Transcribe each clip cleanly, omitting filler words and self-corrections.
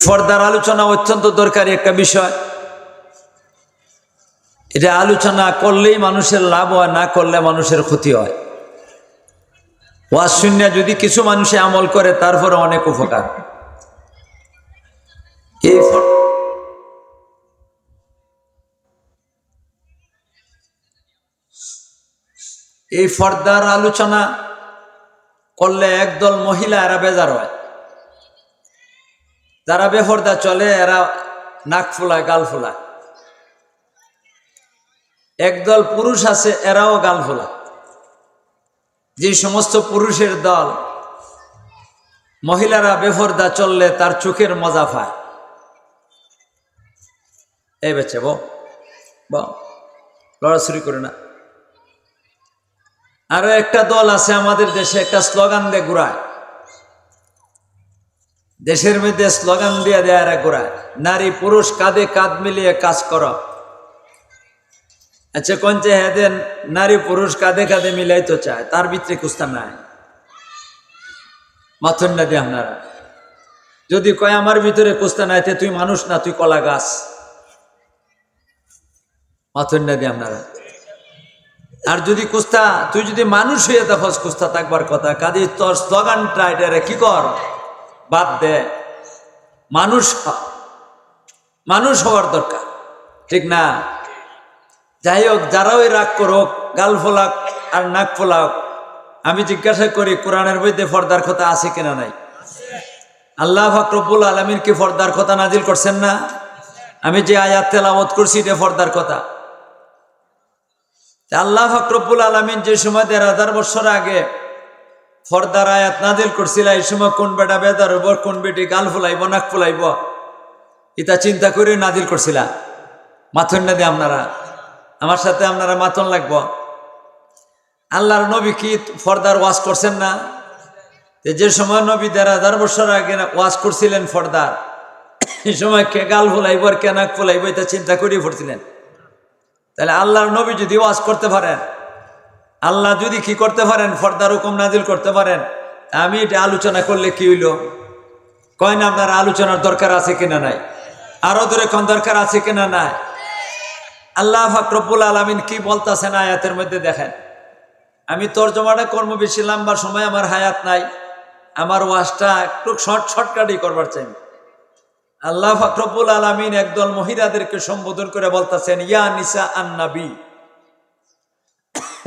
পর্দার আলোচনা অত্যন্ত দরকারি একটা বিষয়। এটা আলোচনা করলেই মানুষের লাভ হয়, না করলে মানুষের ক্ষতি হয়। ওয়াজ শুনে যদি কিছু মানুষে আমল করে তারপরে অনেক উপকার। এই পর্দার আলোচনা করলে একদল মহিলা এরা বেজার হয়, যারা বেপর্দা চলে এরা নাক ফুলায়, গাল ফুলায়। একদল পুরুষ আছে এরাও গাল ফুলায়। যে সমস্ত পুরুষের দল মহিলারা বেপর্দা চললে তার চোখের মজা পায়। এই বেচে লড়াছড়ি করে না। আরো একটা দল আছে আমাদের দেশে, একটা স্লোগান দিয়ে ঘুরায়, দেশের মধ্যে স্লোগান দিয়ে দেয় এরা ঘুরায়, নারী পুরুষ কাঁধে কাঁধ মিলিয়ে কাজ করো। আচ্ছা কঞ্চে হেদেন নারী পুরুষ কাঁধে কাঁধে মিলাই তো চায়, তার ভিতরে কুস্তা নাই। মাথন না দিয়ে আপনারা যদি কয় আমার ভিতরে কুস্তা নাই, তুই মানুষ না, তুই কলা গাছ। মাথন না দিয়ে আপনারা। আর যদি কুস্তা, তুই যদি মানুষ হয়ে দেখস কুস্তা থাকবার কথা, কাজে তোর স্লোগানটা এটা কি কর, বাদ দে। মানুষ হওয়ার দরকার, ঠিক না? যাই হোক, যারাও রাগ করুক, গাল ফোলাক আর নাক ফোলাক, আমি জিজ্ঞাসা করি কোরআনের মধ্যে পর্দার কথা আছে কিনা নাই? আল্লাহ পাক রব্বুল আলামিন কি পর্দার কথা নাজিল করছেন না? আমি যে আয়াত তেলাওয়াত করছি এটা পর্দার কথা। আল্লাহ পাক রব্বুল আলামিন যে সময় ১,৫০০ বছর আগে পর্দার আয়াত নাজিল করছিল, এই সময় কোন বেটা বেদার হইব, কোন বেটি গাল ফুলাইব, নাক ফুলাইব, এটা চিন্তা করে নাজিল করছিলা। মাথন না দিয়ে আপনারা, আমার সাথে আপনারা মাথন লাগব। আল্লাহর নবী কি পর্দার ওয়াজ করছেন না? যে সময় নবী ১,৫০০ বছর আগে ওয়াজ করছিলেন পর্দার, এই সময় কে গাল ফুলাইব আর কে নাক ফুলাইব এটা চিন্তা করিয়ে পড়ছিলেন। তাহলে আল্লাহর নবী যদি ওয়াজ করতে পারেন, আল্লাহ যদি কি করতে পারেন, পর্দার হুকুম নাজিল করতে পারেন, আমি এটা আলোচনা করলে কি হইল? কয় না আপনার আলোচনার দরকার আছে কিনা নাই? আরো দূরে কোন দরকার আছে কিনা নাই? আল্লাহ পাক রব্বুল আলামিন কি বলতেছেন আয়াতের মধ্যে দেখেন। আমি তর্জমাটা কর্ম বেশি লম্বা সময় আমার হায়াত নাই, আমার ওয়াজটা একটু শর্টকাটই করবার চাই। আল্লাহ পাক রব্বুল আলামিন একদল মহিলাদেরকে সম্বোধন করে বলতেছেন, ইয়া নিসা আন নবী।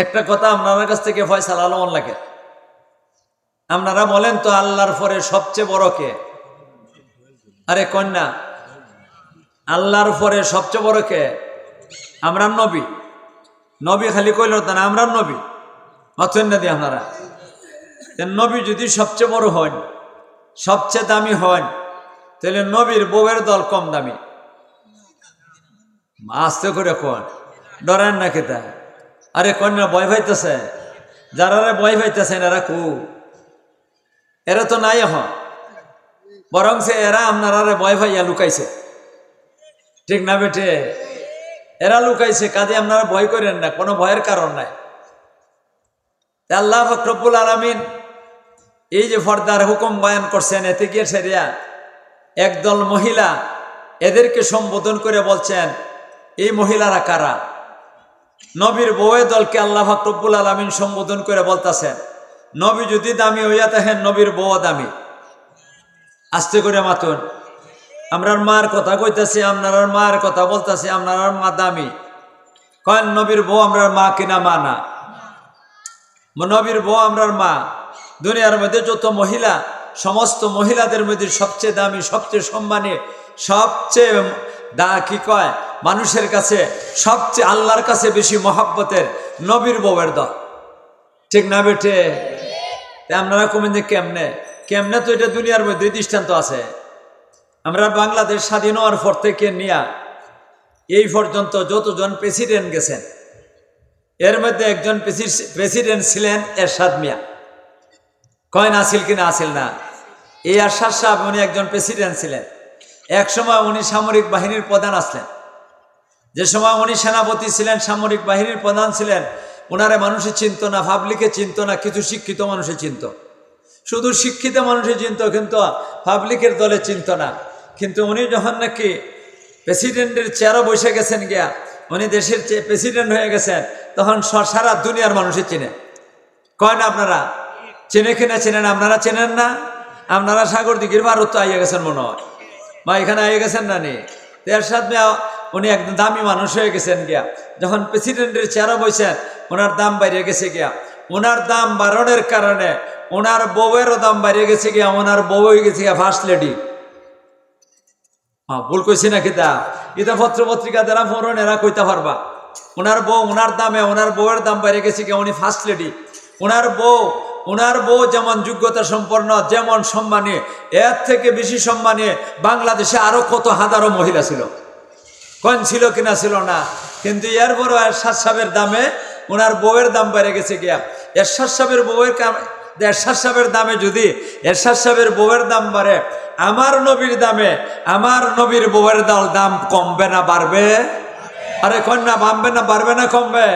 একটা কথা আপনার কাছ থেকে ফয়সালা লওয়ান লাগে। আপনারা বলেন তো আল্লাহর পরে সবচেয়ে বড় কে? আরে কন্যা, আল্লাহর পরে সবচেয়ে বড় কে? আমরা নবী। নবী খালি কইল তা না, আমরা নবী। অথেন না দিয়ে আপনারা নবী যদি সবচেয়ে বড় হন, সবচেয়ে দামি হন, তাহলে নবীর বউয়ের দল কম দামি। আস্তে করে কোন ডরেন না খেতা। আরে কন্যা ভয় পাইতেছে, যারা ভয় পাইতেছেন এরা এরা তো নাই এখন, বরং সে এরা আপনারা ভয় পাইয়া লুকাইছে, ঠিক না বেটে? এরা লুকাইছে, কাজে আপনারা ভয় করেন না, কোনো ভয়ের কারণ নাই। আল্লাহ পাক রব্বুল আলামিন এই যে পর্দার হুকুম বয়ান করছেন, এতে গিয়ে সেরিয়া একদল মহিলা, এদেরকে সম্বোধন করে বলছেন, এই মহিলারা কারা? নবীর বউয়ের দলকে আল্লাহ পাক রব্বুল আলামিন সম্বোধন করে বলতেছেন, নবী যদি দামি হইয়া থাকেন, নবীর বউ দামি। আস্তে করে মাতুন। আমরার মার কথা কইতাছি, আপনার মার কথা বলতেছি, আপনার মা দামি। কয়েন নবীর বউ আমরার মা কিনা? মা না, নবীর বউ আমরার মা। দুনিয়ার মধ্যে যত মহিলা, সমস্ত মহিলাদের মধ্যে সবচেয়ে দামি, সবচেয়ে সম্মানী, সবচেয়ে কি কয় মানুষের কাছে সবচেয়ে আল্লাহর কাছে বেশি মহব্বতের নবীর বউয়ের দল, ঠিক না বেঠে? আপনারা কমেন যে কেমনে কেমনে? তো এটা দুনিয়ার মধ্যে দৃষ্টান্ত আছে। আমরা বাংলাদেশ স্বাধীন হওয়ার পর থেকে নিয়া এই পর্যন্ত যতজন প্রেসিডেন্ট গেছেন, এর মধ্যে একজন প্রেসিডেন্ট ছিলেন এরশাদ মিয়া। কয়েন আসিল কিনা? আসিল না? এই এরশাদ সাহেব উনি একজন প্রেসিডেন্ট ছিলেন। এক সময় উনি সামরিক বাহিনীর প্রধান আসলেন। যে সময় উনি সেনাপতি ছিলেন, সামরিক বাহিনীর প্রধান ছিলেন, ওনারে মানুষে চিনত না, পাবলিকে চিনত না, কিছু শিক্ষিত মানুষে চিনত। শুধু শিক্ষিত মানুষে চিনত, কিন্তু পাবলিকের দলে চিনত না। কিন্তু উনি যখন নাকি প্রেসিডেন্টের চেয়ারও বসে গেছেন গিয়া, উনি দেশের প্রেসিডেন্ট হয়ে গেছেন, তখন সারা দুনিয়ার মানুষই চিনে। কয় না আপনারা? চেনে কিনা? চেনেন? আপনারা চেনেন না? আপনারা সাগর দিঘির ভারত তো আইয়া গেছেন মনে হয়, বা এখানে আইয়া গেছেন না নি? এরশাদ মিয়া উনি একদম দামি মানুষ হয়ে গেছেন গিয়া, যখন প্রেসিডেন্টের চেয়ারও বসেন ওনার দাম বাইরে গেছে গিয়া। ওনার দাম বাড়ানোর কারণে ওনার বউয়েরও দাম বাইরে গেছে গিয়া, ওনার বউ হয়ে গেছে গিয়া ফার্স্ট লেডি। ভুল কইছি না কিতা? এটা পত্র পত্রিকা দ্বারা ফোরন এরা কইতে পারবা। ওনার বউ, ওনার দামে ওনার বউয়ের দাম বাইরে গেছে গিয়া, উনি ফার্স্ট লেডি। ওনার বউ যেমন যোগ্যতা সম্পন্ন, যেমন সম্মানী, এর থেকে বেশি সম্মানী বাংলাদেশে আরো কত হাজারো মহিলা ছিল। কোন ছিল কিনা? ছিল না। কিন্তু এরপরও এরশাদ সাহেবের দামে ওনার বউয়ের দাম বেড়ে গেছে গিয়া। এরশাদ সাহেবের দামে যদি এরশাদ সাহেবের বউয়ের দাম বাড়ে, আমার নবীর দামে আমার নবীর বউয়ের দাম কমবে না বাড়বে? আরে কন্যা, বাড়বে না বাড়বে না কমবে?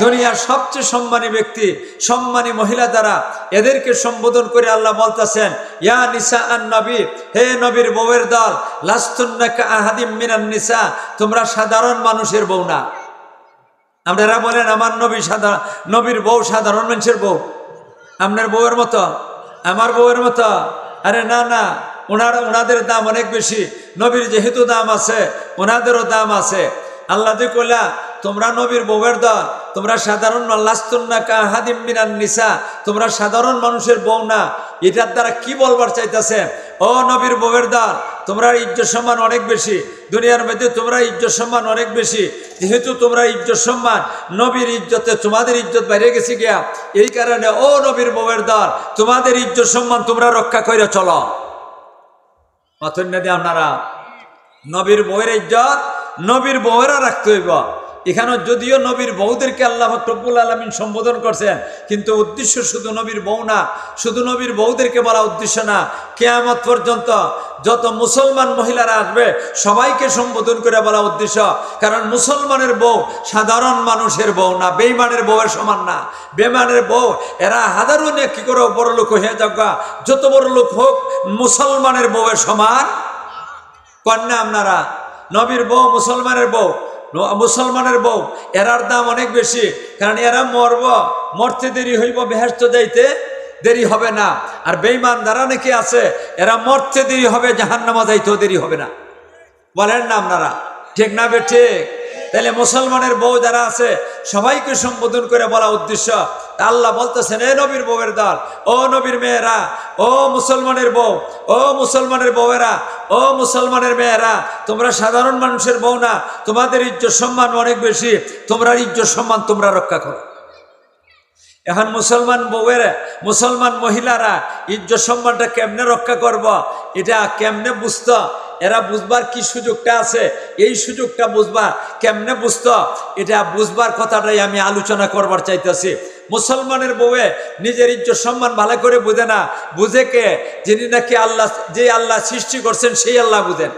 দুনিয়ার সবচেয়ে সম্মানী ব্যক্তি, সম্মানী মহিলা দ্বারা এদেরকে সম্বোধন করে আল্লাহ বলতেছেন, ইয়া নিসা আন নবী, হে নবীর বউয়ের দল, লাস্তুন্না কা আহাদিম মিনান নিসা, তোমরা সাধারণ মানুষের বউ না। আপনারা বলেন আমার নবীর বউ সাধারণ মানুষের বউ? আপনার বউয়ের মতো, আমার বউয়ের মতো? আরে না না, ওনাদের দাম অনেক বেশি। নবীর যেহেতু দাম আছে, ওনাদেরও দাম আছে। আল্লাহ যে কইলা তোমরা নবীর বউয়ের দল, তোমরা সাধারণ লাস্তুন্না কা আহাদিম মিনান নিসা, তোমরা সাধারণ মানুষের বউ না। এটার দ্বারা কি বলবার চাইতেছে? ও নবীর বউয়ের দল, তোমরা ইজ্জত সম্মান অনেক বেশি দুনিয়ার মধ্যে, তোমরা ইজ্জত সম্মান অনেক বেশি। যেহেতু তোমরা ইজ্জত সম্মান, নবীর ইজ্জতে তোমাদের ইজ্জত বাইরে গেছে গিয়া, এই কারণে ও নবীর বউয়ের দল, তোমাদের ইজ্জত সম্মান তোমরা রক্ষা করে চলো। অতন্যাদি আপনারা নবীর বউয়ের ইজ্জত নবীর বউয়েরা রাখতে হইব। এখানে যদিও নবীর বউদেরকে আল্লাহ রব্বুল আলামিন সম্বোধন করছেন, কিন্তু উদ্দেশ্য শুধু নবীর বউ না, শুধু নবীর বউদেরকে বলা উদ্দেশ্য না। কিয়ামত পর্যন্ত যত মুসলমান মহিলারা আসবে সবাইকে সম্বোধন করে বলা উদ্দেশ্য। কারণ মুসলমানের বউ সাধারণ মানুষের বউ না, বেঈমানের বউয়ের সমান না। বেঈমানের বউ এরা হাজারো কি করে বড় লোক হয়ে যাক, যত বড় লোক হোক মুসলমানের বউয়ের সমান কন্যা। আপনারা নবীর বউ মুসলমানের বউ এরার দাম অনেক বেশি, কারণ এরা মরতে দেরি হইব, বেহেশত যাইতে দেরি হবে না। আর বেঈমান যারা নাকি আছে, এরা মরতে দেরি হবে, জাহান্নামে যাইতেও দেরি হবে না। বলেন না আপনারা? ঠিক না বে ঠিক? তাহলে মুসলমানের বউ যারা আছে সবাইকে সম্বোধন করে বলা উদ্দেশ্য। আল্লাহ বলতেছেন, এ নবীর বউয়ের দল, ও নবীর মেয়েরা, ও মুসলমানের বউ, ও মুসলমানের বউয়েরা, ও মুসলমানের মেয়েরা, তোমরা সাধারণ মানুষের বউ না, তোমাদের ইজ্জত সম্মান অনেক বেশি। তোমরা ইজ্জত সম্মান তোমরা রক্ষা করো। এখন মুসলমান মহিলারা ইজ্জত সম্মানটা কেমনে রক্ষা করব, এটা কেমনে বুঝতো? এরা বুঝবার কি সুযোগটা আছে, এই সুযোগটা বুঝবার কেমনে বুঝতো, এটা বুঝবার কথাটাই আমি আলোচনা করবার চাইতেছি। মুসলমানের বউয়ে নিজের ইজ্জত সম্মান ভালো করে বুঝে না। বুঝে কে? যিনি নাকি যে আল্লাহ সৃষ্টি করছেন সেই আল্লাহ বুঝেন।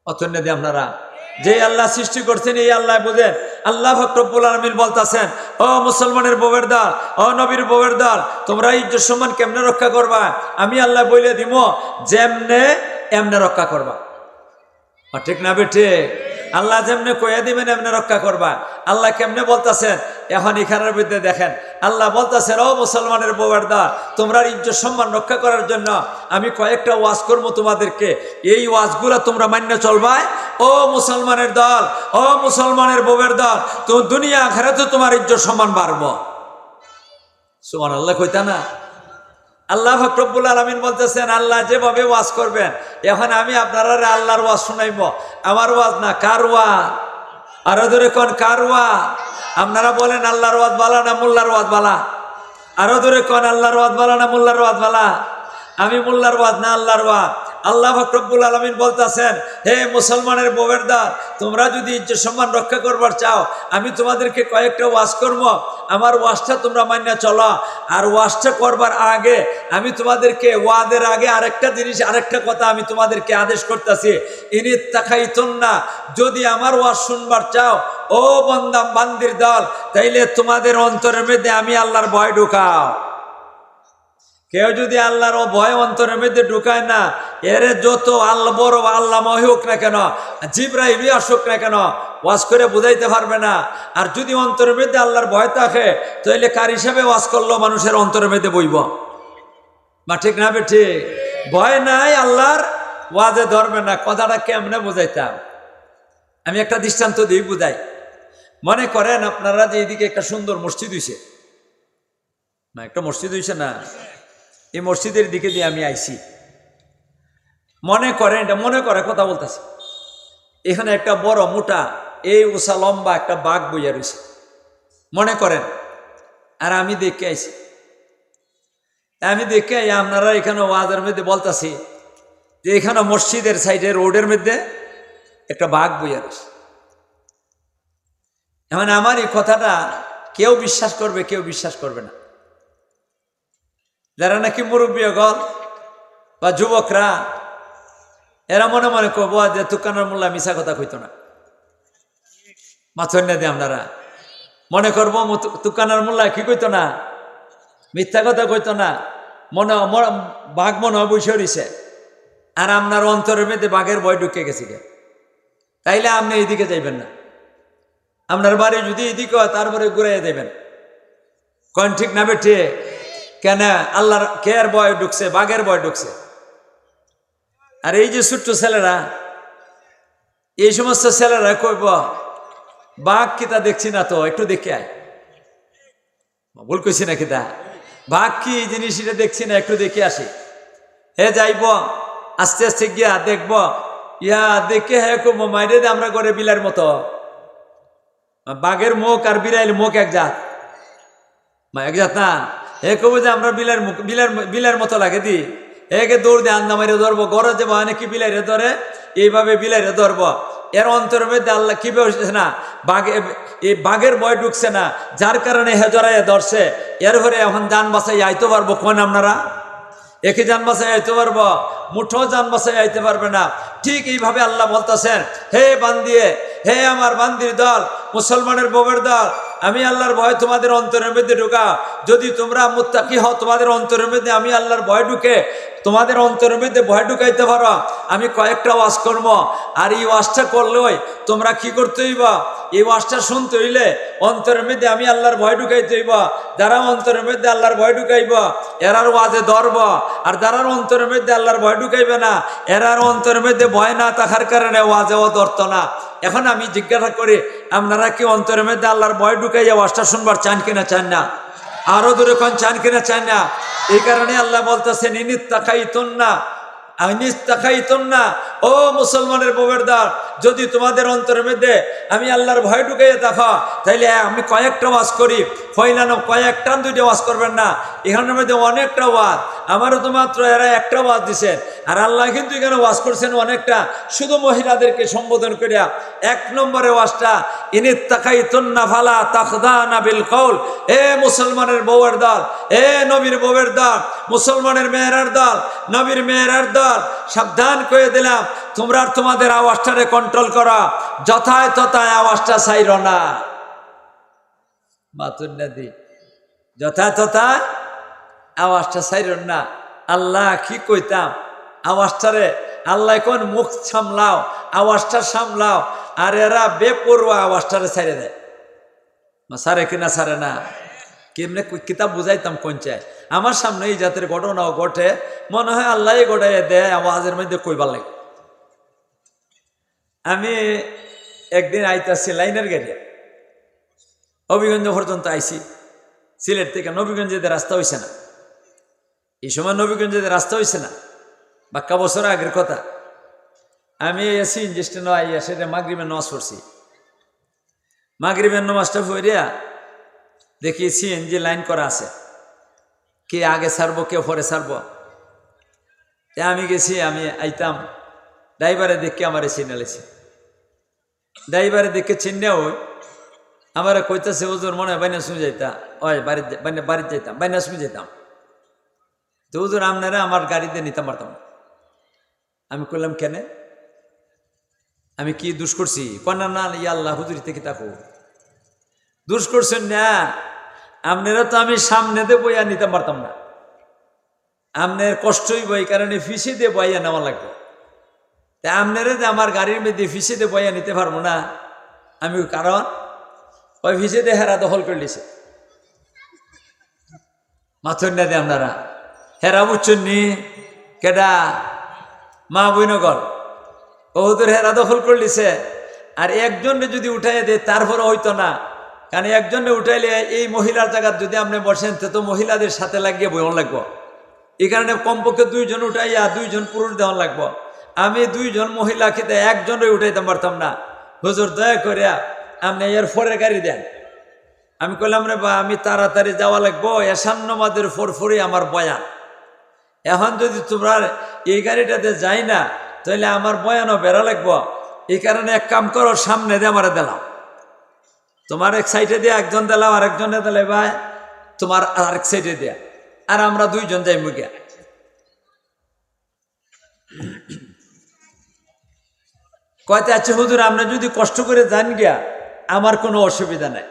অতন্যাদি আপনারা যে আল্লাহ সৃষ্টি করছেন এই আল্লাহ বুঝেন। আল্লাহ রব্বুল আলামিন বলতেছেন, ও মুসলমানের বউয়ের দল, ও নবীর বউয়ের দল, তোমরা ইজ্জত সম্মান কেমনে রক্ষা করবা আমি আল্লাহ বলে দিব, যেমনে এমনে রক্ষা করবা। ঠিক না বেঠে? আল্লাহ যেমনে কয়ে দিবেন এমনে রক্ষা করবা। আল্লাহ কেমনে বলতেছেন? এখন এখানের মধ্যে দেখেন, আল্লাহ বলতেছেন, ও মুসলমানের বউয়ের দল, তোমরা ইজ্জত সম্মান রক্ষা করার জন্য আমি কয়েকটা ওয়াজ করবো তোমাদেরকে। এই ওয়াজগুলা তোমরা মান্য চলবা। ও মুসলমানের দল, ও মুসলমানের বউয়ের দল, তো দুনিয়া আখিরাতে তোমার ইজ্জত সম্মান বাড়বো। সুবহানাল্লাহ কইতা না? আল্লাহ রব্বুল আলামিন বলতেছেন, আল্লাহ যেভাবে ওয়াজ করবেন, এখন আমি আপনারা আল্লাহর ওয়াজ শুনাইব। আমার ওয়াজ না, কার ওয়াজ? আরো ধরে কোন কার ওয়াজ? আপনারা বলেন আল্লাহর ওয়াজ বালা না মোল্লার ওয়াজ বালা? আরো ধরে কোন আল্লাহর ওয়াজ বালা না মোল্লার ওয়াজ বালা? আমি মোল্লার ওয়াজ না, আল্লাহর ওয়াজ। আল্লাহ রব্বুল আলামিন বলতেছেন, হে মুসলমানের বউয়ের দল, তোমরা যদি ইজ্জত সম্মান রক্ষা করবার চাও, আমি তোমাদেরকে কয়েকটা ওয়াজ করবো। আমার ওয়াজটা তোমরা মান্য চলো। আর ওয়াজটা করবার আগে আমি তোমাদেরকে ওয়াদের আগে আরেকটা কথা আমি তোমাদেরকে আদেশ করতেছি। ইনিত তাকাইতুন না, যদি আমার ওয়াজ শুনবার চাও ও বান্দির দল, তাইলে তোমাদের অন্তরের মধ্যে আমি আল্লাহর ভয় ঢুকাও। কেউ যদি আল্লাহর ভয় অন্তরের মধ্যে ঢুকায় না, এর যত আল্লাহ বড় আল্লাময় হোক না কেন, জিবরাইল আসুক না কেন, ওয়াজ করে বুঝাইতে পারবে না। আর যদি অন্তরের মধ্যে আল্লাহর ভয় থাকে, তাহলে কার হিসাবে ওয়াজ করলো মানুষের অন্তরের মধ্যে বইব, বা ঠিক না বেঠি? ভয় নাই আল্লাহর, ওয়াজে ধরবে না। কথাটা কেমনে বুঝাইতাম? আমি একটা দৃষ্টান্ত দিই, বুঝাই। মনে করেন আপনারা যে এইদিকে একটা সুন্দর মসজিদ হইছে না, একটা মসজিদ হইছে না, এই মসজিদের দিকে দিয়ে আমি আইছি। মনে করেন, এটা মনে করে কথা বলতেছি, এখানে একটা বড় মোটা এই উষা লম্বা একটা বাঘ বইয়া রয়েছে মনে করেন, আর আমি দেখে আইছি। আমি দেখে আপনারা এখানে ওয়াজের মধ্যে বলতেছি যে এখানে মসজিদের সাইডে রোডের মধ্যে একটা বাঘ বইয়া রয়েছে। এখন আমার এই কথাটা কেউ বিশ্বাস করবে, কেউ বিশ্বাস করবে না। যারা নাকি মুরব্বী গল বা যুবকরা, এরা মনে মনে করবো যে তুকানের মোল্লা মিশা কথা কইতো না, মাথর না দিয়ে আপনারা মনে করবো তুকানের মোল্লা কি কইতো না, মিথ্যা কথা কইতো না, মনে বাঘ মনে হয় বসে রইছে, আর আপনার অন্তরের মধ্যে বাঘের ভয় ঢুকে গেছে। তাইলে আপনি এইদিকে যাইবেন না। আপনার বাড়ি যদি এদিকে হয়, তারপরে ঘুরাইয়া যাবেন। কোন ঠিক না বেঠে? কেন? আল্লাহর কেয়ার ভয় ঢুকছে, বাঘের ভয় ঢুকছে। আর এই যে ছোট্ট ছেলেরা, এই সমস্ত ছেলেরা কইব বাঘ কিতা দেখছি না তো, একটু দেখে আয়। ভুল কইছি না কিতা? বাঘ কি এই জিনিস এটা দেখছি না, একটু দেখে আসি। হে যাইব, আস্তে আস্তে গিয়া দেখব, ইয়া দেখে হ্যাঁ কব মাইরে আমরা করে বিলার মতো। বাঘের মুখ আর বিড়াইল মুখ এক জাত, এক জাত না। হে কব যে আমরা বিলার মতো লাগে দি, একে দৌড় দিয়ে আন্দা মারিয়ে ধরবো, গড়ে যে অনেকে বিলাইরে ধরে, এইভাবে বিলাইরে ধরবো। এর অন্তরের মধ্যে আল্লাহ কি বলছে না, এই বাঘের ভয় ঢুকছে না, যার কারণে হে জড়াইয়া ধরছে। এর ঘরে এখন যান বাসাই আইতে পারবো কোন আপনারা? একে যান বাসাই আইতে পারবো? মুঠো যান বাসাই আইতে পারবে না। ঠিক এইভাবে আল্লাহ বলতেছেন, হে বান্দিয়ে, হে আমার বান্দির দল, মুসলমানের বউয়ের দল, আমি আল্লাহর ভয় তোমাদের অন্তরের মধ্যে ঢুকা। যদি তোমরা মুত্তাকি হও, তোমাদের অন্তরের মধ্যে আমি আল্লাহর ভয় ঢুকে তোমাদের অন্তরের মধ্যে ভয় ঢুকাইতে পারো, আমি কয়েকটা ওয়াজ করবো। আর এই ওয়াজটা করলেই তোমরা কি করতে হইব? এই ওয়াজটা শুনতে হইলে অন্তরের মধ্যে আমি আল্লাহর ভয় ঢুকাইতে হইব। যারা অন্তরের মধ্যে আল্লাহর ভয় ঢুকাইব, এরার ওয়াজে ধরব। আর যারা অন্তরের মধ্যে আল্লাহর ভয় ঢুকাইবে না, এরার অন্তরের মধ্যে ভয় না থাকার কারণে ওয়াজেও ধরত না। এখন আমি জিজ্ঞাসা করি, আপনারা কি অন্তরের মধ্যে আল্লাহর ভয় ঢুকাইয়া ওয়াজটা শুনবার চান কিনা চান না? আরো দূরে কোন চান কিনা চান না? এই কারণে আল্লাহ বলতেছেন, ও মুসলমানের বউয়ের দল, যদি তোমাদের অন্তরের মধ্যে আমি আল্লাহর ভয় ঢুকাইয়া দেখো, তাইলে আমি কয়েকটা ওয়াজ করি। ফয়লানো কয়েকটা, দুইটা ওয়াজ করবেন না, এখানের মধ্যে অনেকটা ওয়াজ। আমারও তো মাত্র এরা একটা ওয়াজ দিছেন, আর আল্লাহ কিন্তু এখানে ওয়াজ করছেন অনেকটা। শুধু মহিলাদেরকে সম্বোধন করিয়া এক নম্বরে ওয়াজটা, ইনিত্তাকাইতুন্না ফালা তাখদানা বিল কওল। এ মুসলমানের বউয়ের দল, এ নবীর বউয়ের দল, মুসলমানের মেয়েরার দল, নবীর মেয়েরার দল, সাবধান করে দিলাম, তোমরা তোমাদের আওয়াজটারে কন্ট্রোল করা, যথায় তথায় আওয়াজটা ছাইর না। মাতুন্নাদি যথায় তথায় আওয়াজটা ছাইর না। আল্লাহ কি কইতাম, আওয়াজটারে আল্লাহ কোন মুখ সামলাও, আওয়াজটা সামলাও, আর এরা বেপরোয়া আওয়াজটারে ছাইরে দেয়। সারে কিনা সারে না? কেমনে কিতাব বুঝাইতাম কোন চায়? আমার সামনে এই জাতের ঘটনাও ঘটে, মনে হয় আল্লাহ গোটাইয়া দেয়, আওয়াজের মধ্যে কইবার লাগে। আমি একদিন আইতাছি লাইনের গাড়ি, হবিগঞ্জ পর্যন্ত আইছি। সিলেট থেকে নবীগঞ্জের রাস্তা হইছে না, এই সময় নবীগঞ্জের রাস্তা হইছে না, বাক্কা বছর আগের কথা। আমি এসি ইঞ্জিস্টেন আইয়া সেটা মাগরিবের নামাজ পড়ছি। মাগরিবের নামাজটা পড়িয়া দেখি সিএনজি লাইন করা আছে, কে আগে ছাড়বো কে পরে ছাড়বো। আমি গেছি, আমি আইতাম, ড্রাইভারে দেখে আমার চিনালেছি। ড্রাইভারে দেখে চিনে ওই আমার কইতেছে, ওজোর মনে হয় বাইনা শুনে যাইতা, ওই বাড়িতে যাইতাম, বাইনা শুনে যেতাম। তো ওজোর আপনারা আমার গাড়িতে নিতাম পারতাম না। আমি কইলাম কেন, আমি কি দুষ করছি? কন্যা না, আল্লাহ হুজুরি থেকে তাকো দুষ করছেন না, আপনারা তো আমি সামনে দেবো আর নিতে পারতাম না। আপনার কষ্টই বই কারণে ফিসে দিয়ে বইয়া নেওয়া লাগবে। তা আপনারা যে আমার গাড়ির মধ্যে ফিসে দিয়ে বইয়া নিতে পারবো না, আমি কারণ ওই ফিসে দিয়ে হেরা দখল করে লিছে। মাথুর না দিয়ে আপনারা হেরা বুঝছেন নি কেডা মা বইনগর বহুদূর হেরা দখল করে লিছে। আর একজনে যদি উঠাইয়া দেয় তারপরে হইতো না, কারণ একজনে উঠাইলে এই মহিলার জায়গা যদি আপনি বসেন তো মহিলাদের সাথে লাগিয়ে বইন লাগবো। এই কারণে কমপক্ষে 2 জন উঠাইয়া 2 জন পুরুষ দেওয়ান লাগবো। আমি 2 জন মহিলা খেতে একজনে উঠাইতে পারতাম না। হুজুর দয়া করে আপনি এর ফরের গাড়ি দেন। আমি কইলাম রে বা আমি তাড়াতাড়ি যাওয়া লাগবো, এসান নামাজের ফরফরে আমার বয়ান। এখন যদি তোমরা এই গাড়িটাতে যাই না তাহলে আমার বয়ানও বেড়া লাগবো। এই কারণে এক কাম করো, সামনে দিয়ে আমার দিলাম, তোমার এক সাইডে দিয়ে একজন দিলাম, আরেকজনে দিলে ভাই তোমার আরেক সাইডে দেয়া, আর আমরা 2 জন যাই মুগিয়া। কয়তে আছে হুজুর আমরা যদি কষ্ট করে যান গিয়া আমার কোনো অসুবিধা নাই।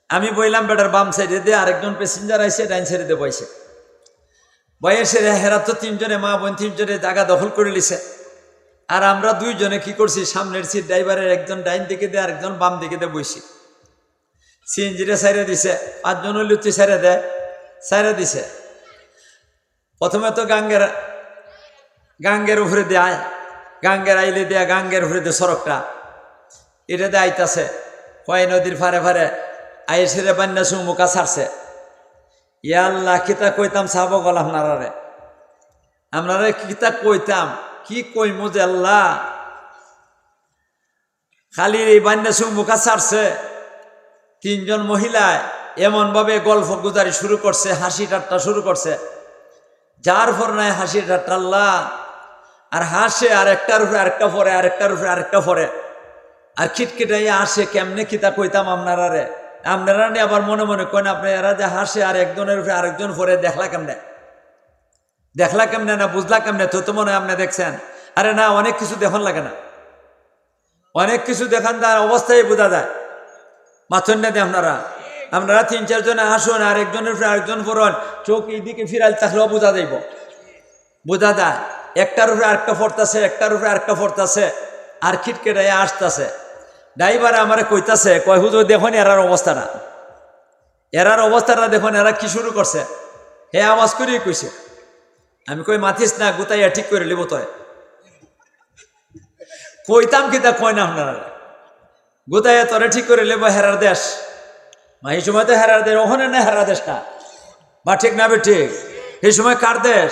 আমি বললাম বেটার বাম সাইডে দিয়ে, আরেকজন প্যাসেঞ্জার আইসে ডাইন সাইডে দিয়ে বসে বয়সে হেরা তো 3 জনে মা বোন 3 জনে জায়গা দখল করে লিছে। আর আমরা 2 জনে কি করছি, সামনের সিট ড্রাইভারের একজন ডাইন দিকে দিয়ে আরেকজন বাম দিকে দিয়ে বসি। সিএনজিটা সাইরে দিছে, 5 জন লুচি সাইরে দেয়, সাইরে দিছে। প্রথমে তো গাঙ্গের উপরে দেয়, গাঙ্গের আইলে দেয়া গাঙ্গের উপরে দিয়ে সড়কটা এটা দিয়ে আইতাছে, কয় নদীর ফারে ফারে আইসিরে বান্যা সুমুকা ছাড়ছে। ইয়াল্লাহ কিতা কইতাম সাহাব গল আপনারা কিতা কইতাম, কি কইমু যে আল্লাহ, খালি এই বান্যা সুমুকা ছাড়ছে। 3 জন মহিলা এমনভাবে গল্প গুজারি শুরু করছে, হাসি ঠাট্টা শুরু করছে, যার পর নাই হাসি ঠাট্টা আল্লাহ। আর হাসে আর একটার উপরে আরেকটা পরে, আরেকটার উপরে আরেকটা পরে, আর খিটখিটাইয়া আসে। কেমনে কিতা কইতাম আপনারা রে, আপনারা নিয়ে আবার মনে মনে কেন আপনি এরা যে হাসে আর একজনের উপরে আরেকজন পরে দেখলা কেমনে, দেখলা কেমনে না বুঝলা কেমনে? তো মনে হয় আপনি দেখছেন। আরে না, অনেক কিছু দেখন লাগে না, অনেক কিছু দেখান তার অবস্থায় বোঝা যায়। মাথন না দিয়ে আপনারা 3-4 জনে হাসুন আর একজনের উপরে আরেকজন পড়ন, চোখ এইদিকে ফিরাল তাহলেও বোঝা যাইব, বোঝা যায়। একটার উপরে আরেকটা পড়তেছে, একটার উপরে আরেকটা পড়তেছে, আর খিটকেটাই আসতেছে। ড্রাইভার আমারে কইতাছে, কয় হুজুর দেখুন এরার অবস্থাটা, এরার অবস্থাটা দেখুন, এরা কি শুরু করছে। হে আওয়াজ করেই কইছে। আমি কই মাথিস না, গুতাইয়া ঠিক করে লিব। তো কইতাম কিতা কয় না আপনারা, গুতাইয়া তোরে ঠিক করে লিব। হেরার দেশ এই সময় তো হেরার দেশ, ওখানে না হেরার দেশটা বা ঠিক না বে ঠিক। এই সময় কার দেশ?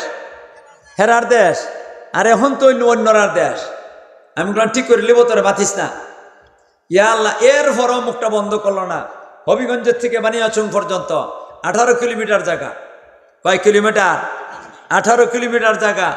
হেরার দেশ। আর এখন তো অন্যরার দেশ। আমি বললাম ঠিক করে লিব, তোরে বাতিস না। ইয়া আল্লাহ, এর পরও মুখটা বন্ধ করলো না। হবিগঞ্জের থেকে বানিয়াচং পর্যন্ত 18 কিলোমিটার জায়গা। কয় কিলোমিটার? 18 কিলোমিটার জায়গা।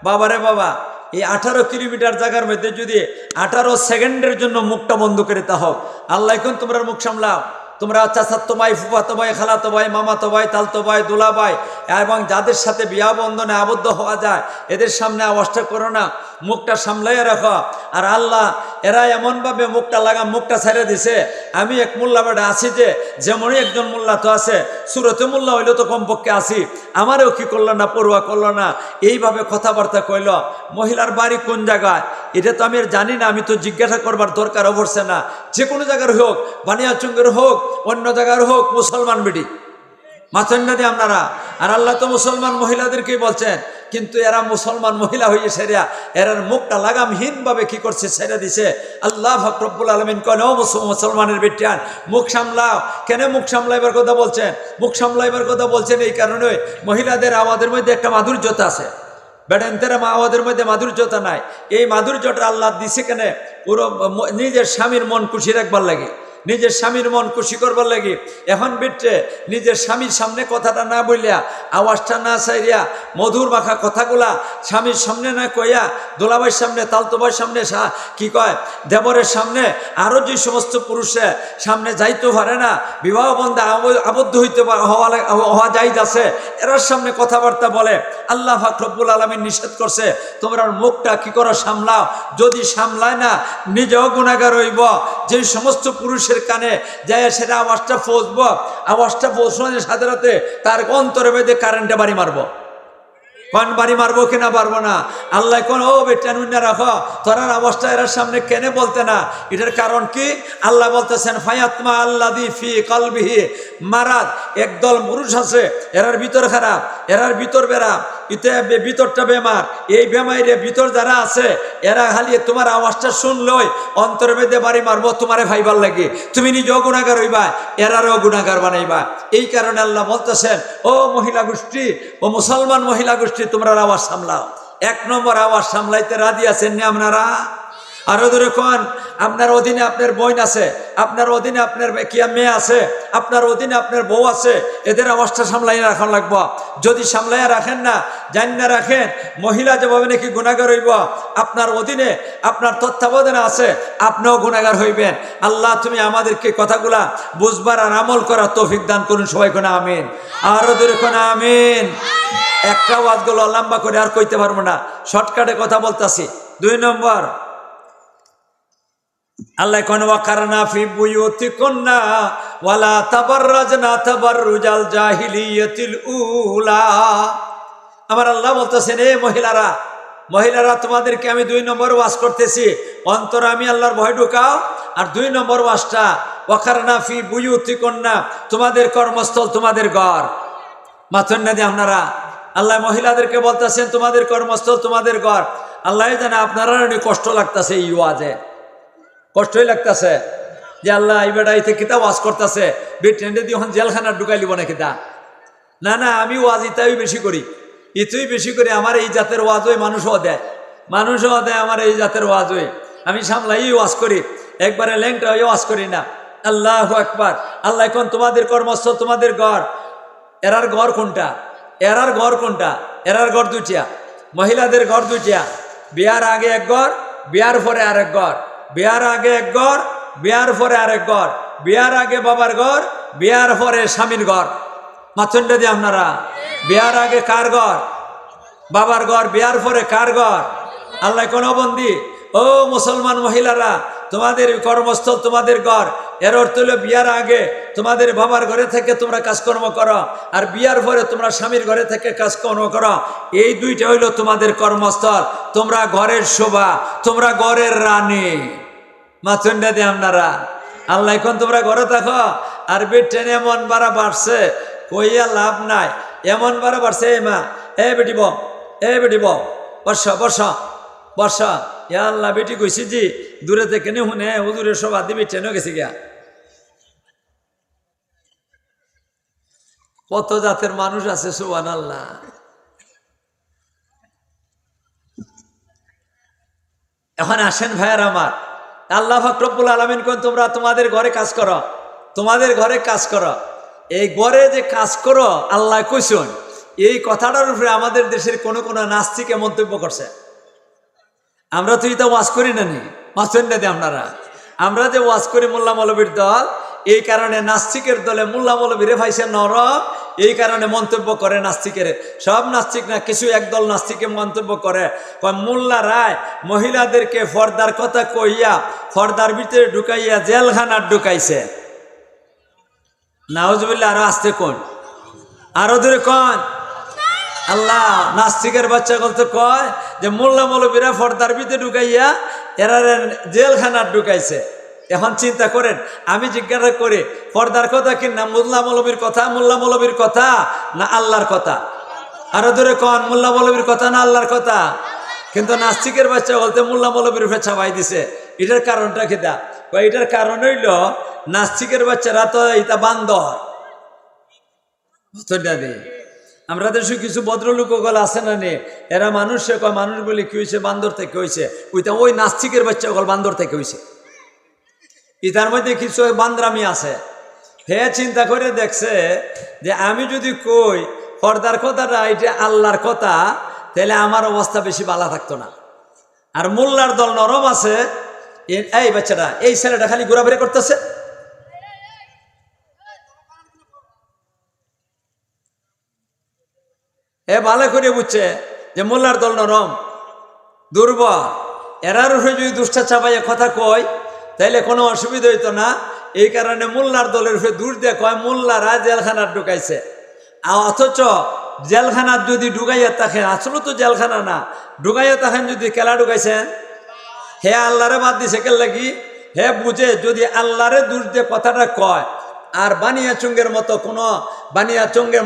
বাবারে বাবা, এই 18 কিলোমিটার জায়গার মধ্যে যদি 18 সেকেন্ডের জন্য মুখটা বন্ধ করে তা হোক, আল্লাহ এখন তোমরা মুখ সামলাও। তোমরা চাচাতো ভাই, ফুফাতো ভাই, খালাতো ভাই, মামাতো ভাই, তালতো ভাই, দুলা ভাই এবং যাদের সাথে বিয়া বন্ধনে আবদ্ধ হওয়া যায়, এদের সামনে আওয়াজটা করো না, মুখটা সামলাইয়া রাখো। আর আল্লাহ এরা এমনভাবে মুখটা মুখটা ছেড়ে দিছে। আমি এক মোল্লা বেটা আছি, যে যেমনই একজন মোল্লা তো আছে, সুরতে মোল্লা হইলে তো কমপক্ষে আছি, আমারও কি করলো না, পড়ুয়া করলো না, এইভাবে কথাবার্তা কইল। মহিলার বাড়ি কোন জায়গায় এটা তো আমি জানি না, আমি তো জিজ্ঞাসা করবার দরকারও পড়ছে না। যে কোনো জায়গার হোক, বানিয়াচুঙ্গের হোক, অন্য জায়গার হোক, মুসলমান বেটি মাথন না দিয়ে আপনারা। আর আল্লাহ তো মুসলমান মহিলাদেরকেই বলছেন, কিন্তু এরা মুসলমান মহিলা হয়ে সেরা এরার মুখটা লাগামহীনভাবে কি করছে, ছেড়ে দিছে। আল্লাহ রব্বুল আলামিন কেন মুসলমানের বেটিয়ান মুখ সামলাও। কেন মুখ সামলাইবার কথা বলছেন? মুখ সামলাইবার কথা বলছেন এই কারণে, মহিলাদের আমাদের মধ্যে একটা মাধুর্যতা আছে, বেড়ান্তেরা মা আমাদের মধ্যে মাধুর্যতা নাই। এই মাধুর্যটা আল্লাহ দিছে কেন? পুরো নিজের স্বামীর মন খুশি রাখবার লাগে, নিজের স্বামীর মন খুশি করবার লাগে। এখন বেটে নিজের স্বামীর সামনে কথাটা না বললিয়া, আওয়াজটা না চাইরিয়া, মধুর মাখা কথাগুলা স্বামীর সামনে না কইয়া, দোলাভাইয়ের সামনে, তালতোভাইয়ের সামনে, কি কয় দেবরের সামনে, আরও যে সমস্ত পুরুষে সামনে যাইতে পারে না, বিবাহ বন্ধে আবদ্ধ হইতে হওয়া যাইজ আছে, এরার সামনে কথাবার্তা বলে। আল্লাহ পাক রব্বুল আলামিন নিষেধ করছে, তোমরা মুখটা কি করো, সামলাও। যদি সামলায় না, নিজেও গুনাহগার হইব। যে সমস্ত পুরুষের কানে যায় সেটা আওয়াজটা পৌঁছবো, আওয়াজটা পৌঁছানোর সাথে সাথে তার অন্তরে বেঁধে কারেন্টে বাড়ি মারবো। কোন বাড়ি মারবো কিনা পারবো না। আল্লাহ কোন ও বেটা নুন্না রাখো, তোরার অবস্থা এর সামনে কেনে বলতে না। এটার কারণ কি? আল্লাহ বলতেছেন ফায়াতমা আল্লাযী ফি কলবিহি মারাদ, একদল পুরুষ আছে এরার ভিতর খারাপ, এরার ভিতর বেড়া, ইতে ভিতরটা বেমার। এই বেমাইরে ভিতর যারা আছে এরা খালি তোমার আওয়াজটা শুনলই অন্তর বেঁধে বাড়ি মারবো তোমারে ভাইবার লাগে, তুমি নিজেও গুণাগার হইবা, এরারও গুণাগার বানাইবা। এই কারণে আল্লাহ বলতেছেন ও মহিলা গোষ্ঠী, ও মুসলমান মহিলা গোষ্ঠী, তোমরা আওয়াজ সামলাও। এক নম্বর আওয়াজ সামলাইতে রাজি আছেন না আপনারা? আরো ধরে কোন আপনার অধীনে আপনার বোন আছে, আপনার অধীনে আপনার কিয়া মেয়ে আছে, আপনার অধীনে আপনার বউ আছে, এদের অবস্থা সামলাইয়া রাখা লাগবো। যদি সামলাইয়া রাখেন না, জানিনা রাখেন, মহিলা যেভাবে নাকি গুণাগার হইব, আপনার অধীনে আপনার তত্ত্বাবধানে আছে, আপনিও গুণাগার হইবেন। আল্লাহ তুমি আমাদেরকে কথাগুলা বুঝবার আর আমল করার তৌফিক দান করুন। সবাই কোন আমিন, আরো ধরে কোন আমিন। একটা ওয়াজগুলো লম্বা করে আর কইতে পারবো না, শর্টকাটে কথা বলতাছি। 2 নম্বর আল্লাহ কোন ওয়াকারনা ফি বুয়ুতিকুন্না ওয়ালা তাবাররাজনা তাবাররুজাল জাহিলিয়াতিল উলা। আমার আল্লাহ বলতেছেন এ মহিলারা তোমাদেরকে আমি 2 নম্বর ওয়াজ করতেছি, অন্তর আমি আল্লাহর ভয় ঢুকাও। আর 2 নম্বর ওয়াজটা ওয়াকারনা ফি বুয়ুতিকুন্না, তোমাদের কর্মস্থল তোমাদের ঘর। মাথুন না দিয়ে আপনারা আল্লাহ মহিলাদেরকে বলতেছেন তোমাদের কর্মস্থল তোমাদের ঘর। আল্লাহ জানে আপনারা কষ্ট লাগতেছে, এই ওয়াজে কষ্টই লাগতেছে যে আল্লাহ এই বেটা এতে কিতা ওয়াজ করতেছে, বেটেন্ডে দিয়ে এখন জেলখানা ঢুকাই লিব না কিতা। না আমি ওয়াজ ইতাই বেশি করি, ইতুই বেশি করি। আমার এই জাতের ওয়াজ ওই মানুষও দেয় আমার এই জাতের ওয়াজ ওই, আমি সামলাই ওয়াজ করি, একবারে ল্যাংটা হয়ে ওয়াজ করি না। আল্লাহু আকবার। আল্লাহ এখন তোমাদের কর্মস্থল তোমাদের ঘর। এরার ঘর কোনটা? এরার ঘর কোনটা? এরার ঘর 2টা, মহিলাদের ঘর 2টা। বিয়ার আগে এক ঘর, বিয়ার পরে আরেক ঘর। বিয়ার আগে এক ঘর, বিয়ার পরে আরেক ঘর। বিয়ার আগে বাবার ঘর, বিয়ার পরে স্বামীর ঘর। মাথুন্ডা দিয়ে আপনারা বিয়ার আগে কার ঘর? বাবার ঘর। বিয়ার পরে কার ঘর? আল্লাহ কোন বন্দি ও মুসলমান মহিলারা, তোমাদের কর্মস্থল তোমাদের ঘর। এর অর্থ হলো বিয়ার আগে তোমাদের বাবার ঘরে থেকে তোমরা কাজকর্ম করো, আর বিয়ার পরে তোমরা স্বামীর ঘরে থেকে কাজকর্ম করো। এই 2টা হইল তোমাদের কর্মস্থল। তোমরা ঘরের শোভা, তোমরা ঘরের রানী। মাথুন্ডা দিয়ে আপনারা আল্লাহ এখন তোমরা ঘরে থাকো। আর বেটেন এমন বাড়া বাড়ছে কইয়া লাভ নাই, এমন বাড়া বাড়ছে। এ মা, এ বেটি বউ, এ বেটি বউ, বর্ষা ইয়া আল্লাহ বেটি কইছি জি দূরে থেকে নে শুনে হুজুরের সব আদি বেটেনও গেছে গিয়া। কত জাতের মানুষ আছে, সুবহানাল্লাহ। এখন আসেন ভাইয়ার আমার, আল্লাহ পাক রব্বুল আলামিন কোন তোমরা তোমাদের ঘরে কাজ করো, তোমাদের ঘরে কাজ করো। এই ঘরে যে কাজ করো আল্লাহ কইছেন, এই কথাটার উপরে আমাদের দেশের কোন নাস্তিকে মন্তব্য করছে। আমরা তো এটা ওয়াজ করি না নি, মাসেন না আপনারা। আমরা যে ওয়াজ করি মোল্লা মৌলবীর দল, এই কারণে নাস্তিকের দলে মোল্লা মৌলবীরে ভাইসে নরম, এই কারণে মন্তব্য করে নাস্তিকের। সব নাস্তিক না, কিছু একদল নাস্তিকে মন্তব্য করে, মোল্লা রায় মহিলাদেরকে ফর্দার কথা কইয়া ফর্দার ভিতরে ঢুকাইয়া জেলখানার ঢুকাইছে। নাউজুবিল্লাহ। আরো আসতে কোন, আরো দূরে কোন। আল্লাহ নাস্তিকের বাচ্চা বলতে কয় যে মোল্লা মৌলবীরা ফর্দার ভিতরে ঢুকাইয়া এরা জেলখানার ঢুকাইছে। এখন চিন্তা করেন, আমি জিজ্ঞাসা করি পর্দার কথা কি না মোল্লা মৌলবীর কথা? মোল্লা মৌলবীর কথা না আল্লাহর কথা? আরো দূরে কন, মোল্লা মৌলবীর কথা না আল্লাহর কথা? কিন্তু নাস্তিকের বাচ্চা বলতে মোল্লা মৌলবীর উপরে ছাপাই দিছে। এটার কারণটা কিটা? এটার কারণ হইল নাস্তিকের বাচ্চারা তো এটা বান্দর। আমরা দেশে কিছু ভদ্রলোকগুলো আছে না নে, এরা মানুষে কয় মানুষ বলে কি হয়েছে, বান্দর থেকে হয়েছে। ওই নাস্তিকের বাচ্চা গল বান্দর থেকে হয়েছে। ইতার মধ্যে কিছু বান্দরামি আছে। হে চিন্তা করে দেখছে যে আমি যদি কই পর্দার কথাটা এটা আল্লাহর কথা, তাহলে আমার অবস্থা বেশি ভালো থাকতো না। আর মোল্লার দল নরম আছে, এই বাচ্চাটা এই ছেলেটা খালি ঘোরাফেরা করতেছে। এ ভালো করে বুঝছে যে মোল্লার দল নরম দুর্বল, এরার উপরে যদি দুষ্টা চাপাইয়া কথা কয় তাইলে কোনো অসুবিধা হইতো না। এই কারণে মোল্লার দলের উপরে দূর দিয়ে কয় মোল্লারা জেলখানার ঢুকাইছে। অথচ জেলখানার যদি ঢুকাইয়া থাকেন, আসলে তো জেলখানা না, ঢুকাইয়া থাকেন যদি কেলা ঢুকাইছেন, হে আল্লাহরে বাদ দিছে কেন লাগি? হে বুঝে যদি আল্লাহরে দূর দিয়ে কথাটা কয়, আর বানিয়াচঙ্গের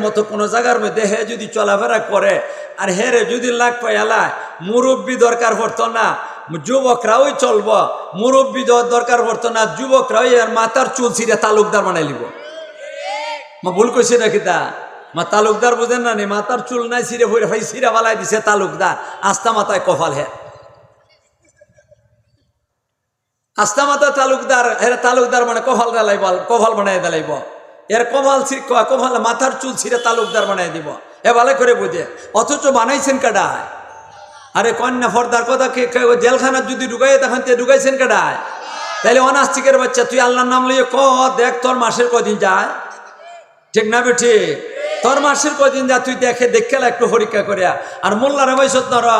মতো কোনো জায়গার মধ্যে হে যদি চলাফেরা করে, আর হেরে যদি লাগ পাইয়ালায়, মুরব্বী দরকার পড়তো না, যুবকরাই চলব, মুরব্বী দরকার পড়তো না, যুবকরাই আর মাথার চুল ছিঁড়ে তালুকদার বানাই লিব। মা ভুল কইছি নাকি? তা মা তালুকদার বুঝেন না নি? মাথার চুল নাই, ছিঁড়ে ফুড়ে ভাই ছিঁড়া বালাই দিছে তালুকদার। আস্তা মাথায় কপাল, হে আস্তা মাথা তালুকদার, এর তালুকদার মানে কপাল ডালাইব, কপাল বানাই দিলাইব, এর কপাল মাথার চুল ছিঁড়ে তালুকদার বানাই দিব। এ ভালো করে বুঝে, অথচ বানাইছেন কাডায়? আরে কন্যা ফর্দার কথা জেলখানার যদি ঢুকাই তখন তে ঢুকাইছেন কাডায়? তাইলে অনাস্তিকের বাচ্চা, তুই আল্লাহর নাম লইয়ে দেখ তোর মাসের কদিন যায়, ঠিক না বেঠি? তোর মাসের কদিন যা, তুই দেখে একটু পরীক্ষা করিয়া। আর মোল্লার বয়সত নরা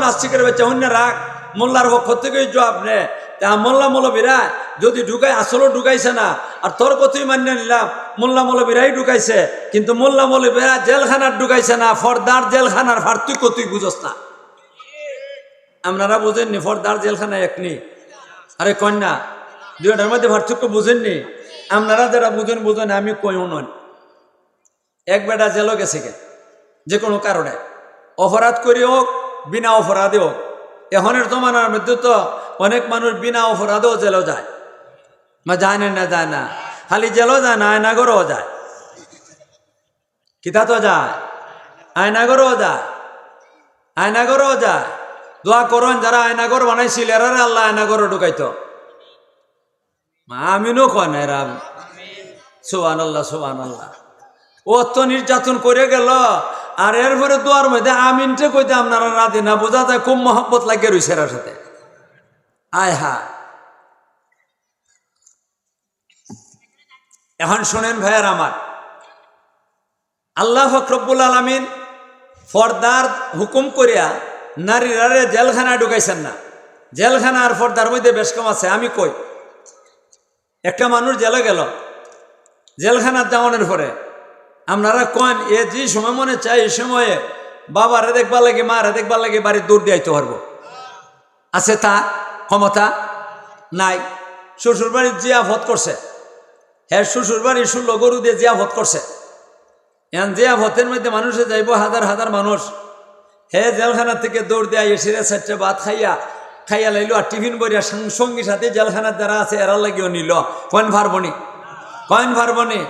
নাস্তিকের বাচ্চা অন্য রাখ, মোল্লার পক্ষ থেকেই জবাব নে। তা মোল্লা মৌলবীরা যদি ঢুকাই, আসলেও ঢুকাইছে না, আর তোর কথাই মান্য নিলাম মোল্লা মৌলবীরাই ঢুকাইছে, কিন্তু মোল্লা মৌলবীরা জেলখানার ঢুকাইছে না, ফর্দার জেলখানার পার্থক্য তুই বুঝস না। আপনারা বুঝেননি ফর্দার জেলখানা একনি? আরে কন্যা, দুইটার মধ্যে পার্থক্য বুঝেননি? আপনারা যারা বুঝেন, আমি কইও নন। এক বেটা জেলও গেছে গে, যে কোনো কারণে অপরাধ করি হোক, বিনা অপরাধে হোক। এখনের জমানার মধ্যে তো অনেক মানুষ বিনা অপরাধেও জেলও যায়, বা যায় না, খালি জেলও যায় না, আয়নাগরও যায়। কিতা তো যায়, আয়নাগরও যায়। দোয়া করুন যারা আয়নাগর বানাইছিল, এরা আল্লাহ আয়নাগরও ঢুকাইতো। আমিনও কয় না এরা, সুবহানাল্লাহ সুবহানাল্লাহ। ও তো নির্যাতন করে গেল, আর এরপরে দোয়ার মধ্যে আমিনটা কইতে আপনারা রাধে না, বোঝা যায় খুব মহব্বত লাগিয়ে রয়েছে এর সাথে। আয় হা, এখন শোনেন ভাইয়ার আমার, আল্লাহ রব্বুল আলামিন ফর্দার হুকুম করিয়া নারীরা জেলখানায় ঢুকাইছেন না। জেলখানা আর ফর্দার মধ্যে বেশ কম আছে। আমি কই, একটা মানুষ জেলে গেল, জেলখানার যাওয়ানোর পরে আপনারা কন এ যে সময় মনে চাই এই সময়ে বাবারে দেখবার লাগে, মারে দেখবার লাগে বাড়ির দৌড় দিয়াইতে পারবো? আছে তা ক্ষমতা নাই। শ্বশুর বাড়ির জিয়াফত করছে, হ্যাঁ শ্বশুর বাড়ির 16 গরু দিয়ে জিয়াফত করছে। এখন জিয়াফতের মধ্যে মানুষে যাইব হাজার হাজার মানুষ, হে জেলখানা থেকে দৌড় দেয়া এসে 4টে ভাত খাইয়া লাইলো, আর টিফিন বইয়া সঙ্গী সাথে জেলখানার যারা আছে এরা লাগিও নিল। কয়েন ভারবনি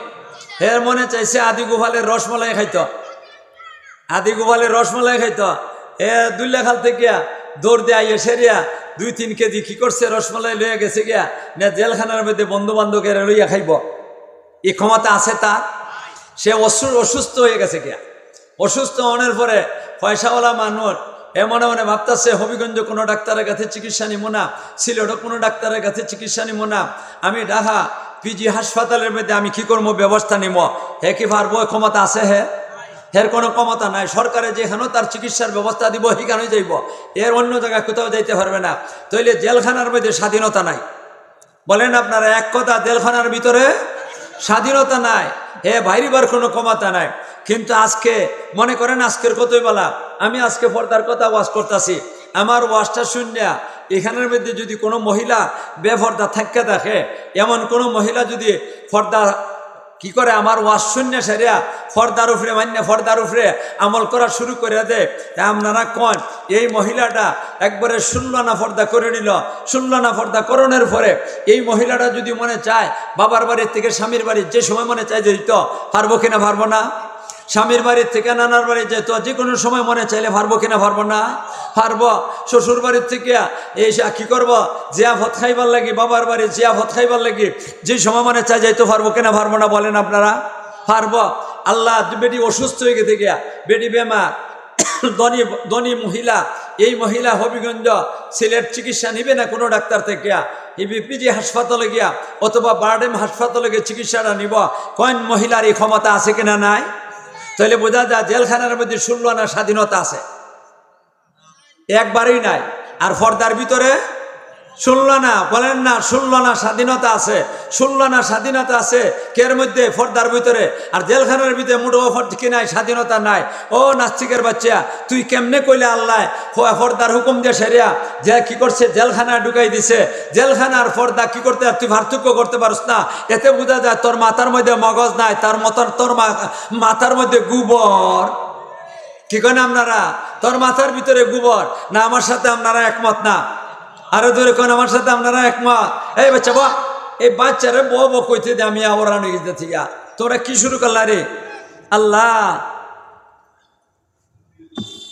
এর মনে চাইছে আদি গোপালের রসমলাই খাইতো, এ 2 লেখাল থেকে দৌড় দেয়া এসে 2-3 কেজি কি করছে রসমলাই লইয়া গেছে গিয়া না জেলখানার মধ্যে বন্ধু বান্ধবের লইয়া খাইব। এই ক্ষমতা আছে তার? সে অসুস্থ হয়ে গেছে গিয়া, অসুস্থ হওয়ার পরে পয়সাওয়ালা মানুষ মনে মনে ভাবতেছে হবিগঞ্জ কোনো ডাক্তারের কাছে চিকিৎসা নিব না, সিলেটও কোনো ডাক্তারের কাছে চিকিৎসা নিব না, আমি ঢাকা পিজি হাসপাতালের মধ্যে আমি কি করবো, ব্যবস্থা নিব। হে কি পারবো? ক্ষমতা আছে? এর কোনো ক্ষমতা নাই। সরকারে যেখানেও তার চিকিৎসার ব্যবস্থা দিব সেখানেই যাইব, এর অন্য জায়গায় কোথাও যাইতে পারবে না। তাইলে জেলখানার মধ্যে স্বাধীনতা নাই? বলেন আপনারা এক কথা, জেলখানার ভিতরে স্বাধীনতা নাই, বাইরিবার কোনো ক্ষমতা নাই। কিন্তু আজকে মনে করেন আজকের কতই বলা, আমি আজকে পর্দার কথা ওয়াজ করতেছি, আমার ওয়াজটা শুনিয়া এখানের মধ্যে যদি কোনো মহিলা বেপর্দা থাকতে থাকে, এমন কোনো মহিলা যদি পর্দা কি করে আমার ওয়াজ শুনিয়া সেরিয়া ফর্দার উপরে ফর্দার উপরে আমল করা শুরু করে দেয়, আপনারা কন এই মহিলাটা একবারে 16 আনা পর্দা করে নিল। 16 আনা পর্দা করণের পরে এই মহিলাটা যদি মনে চায় বাবার বাড়ির থেকে স্বামীর বাড়ির যে সময় মনে চায় যেত, পারবো কিনা? পারবো না। স্বামীর বাড়ির থেকে নানার বাড়ি যেত যে কোনো সময় মনে চাইলে পারবো কিনা? পারবো না। পারবো। শ্বশুর বাড়ির থেকে এই কি করবো, জিয়াফত খাইবার লাগি, বাবার বাড়ি জিয়াফত খাইবার লাগি যে সময় মনে চাই যাইতো, পারবো কিনা? পারবো না। বলেন আপনারা, পারবো? আল্লাহ, বেটি অসুস্থ হয়ে গেছে গিয়া, বেটি বেমার, ধনী মহিলা, এই মহিলা হবিগঞ্জ সিলেট চিকিৎসা নিবে না কোনো ডাক্তার থেকে, পিজি হাসপাতালে গিয়া অথবা বারডেম হাসপাতালে গিয়ে চিকিৎসাটা নিব, কোন মহিলার এই ক্ষমতা আছে কিনা? নাই। তাহলে বোঝা যায় জেলখানার মধ্যে 16 আনা স্বাধীনতা আছে, একবারই নাই। আর পর্দার ভিতরে শুনল না, বলেন না শুনল না, স্বাধীনতা আছে, শুনল না স্বাধীনতা আছে কের মধ্যে? ফর্দার ভিতরে। আর জেলখানার ভিতরে মুঠো কি নাই? স্বাধীনতা নাই। ও নাস্তিকের বাচ্চা, তুই কেমনে কইলে আল্লাহ ফর্দার হুকুম দিয়ে সেরিয়া যে কি করছে? জেলখানা ঢুকাই দিছে। জেলখানার ফর্দা কি করতে আর তুই পার্থক্য করতে পারস না? এতে বোঝা যায় তোর মাথার মধ্যে মগজ নাই, তার মতন তোর মাথার মধ্যে গোবর। কি করেন আপনারা? তোর মাথার ভিতরে গোবর না? আমার সাথে আপনারা একমত না? আরো ধরে কোন আমার সাথে আপনারা একমত? এই বাচ্চা বা, এই বাচ্চারে বউ কইতে দে, আমি আবার আনি গেছি। তোমরা কি শুরু করলা রে? আল্লাহ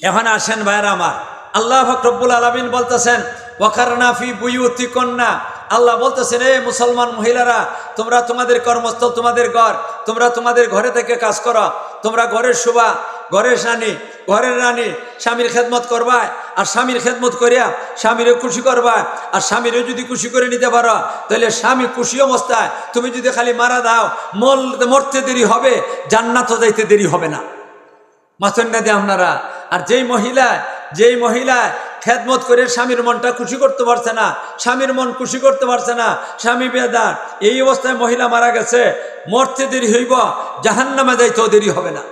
এখন আসেন ভাইরা আমার, আল্লাহ রব্বুল আলামিন বলতেছেন ওয়াকারনা ফি বুয়ুতিকুন্না। আল্লাহ বলতেছেন, এ মুসলমান মহিলারা, তোমরা তোমাদের কর্মস্থল, তোমাদের ঘর, তোমরা তোমাদের ঘরে থেকে কাজ করো। তোমরা ঘরের শোভা, ঘরের রানী স্বামীর খেদমত করবা। আর স্বামীর খেদমত করিয়া স্বামীরও খুশি করবা। আর স্বামীরও যদি খুশি করে নিতে পারো, তাহলে স্বামী খুশি অবস্থায় তুমি যদি খালি মারা দাও, মরতে দেরি হবে, জান্নাতও যাইতে দেরি হবে না। মাথন না দিয়ে আপনারা। আর যেই মহিলা খেদমত করে স্বামীর মনটা খুশি করতে পারছে না, স্বামীর মন খুশি করতে পারছে না, স্বামী বেদার, এই অবস্থায় মহিলা মারা গেছে, মরতে দেরি হইব, জাহান্নামে যাইতেও দেরি হবে না।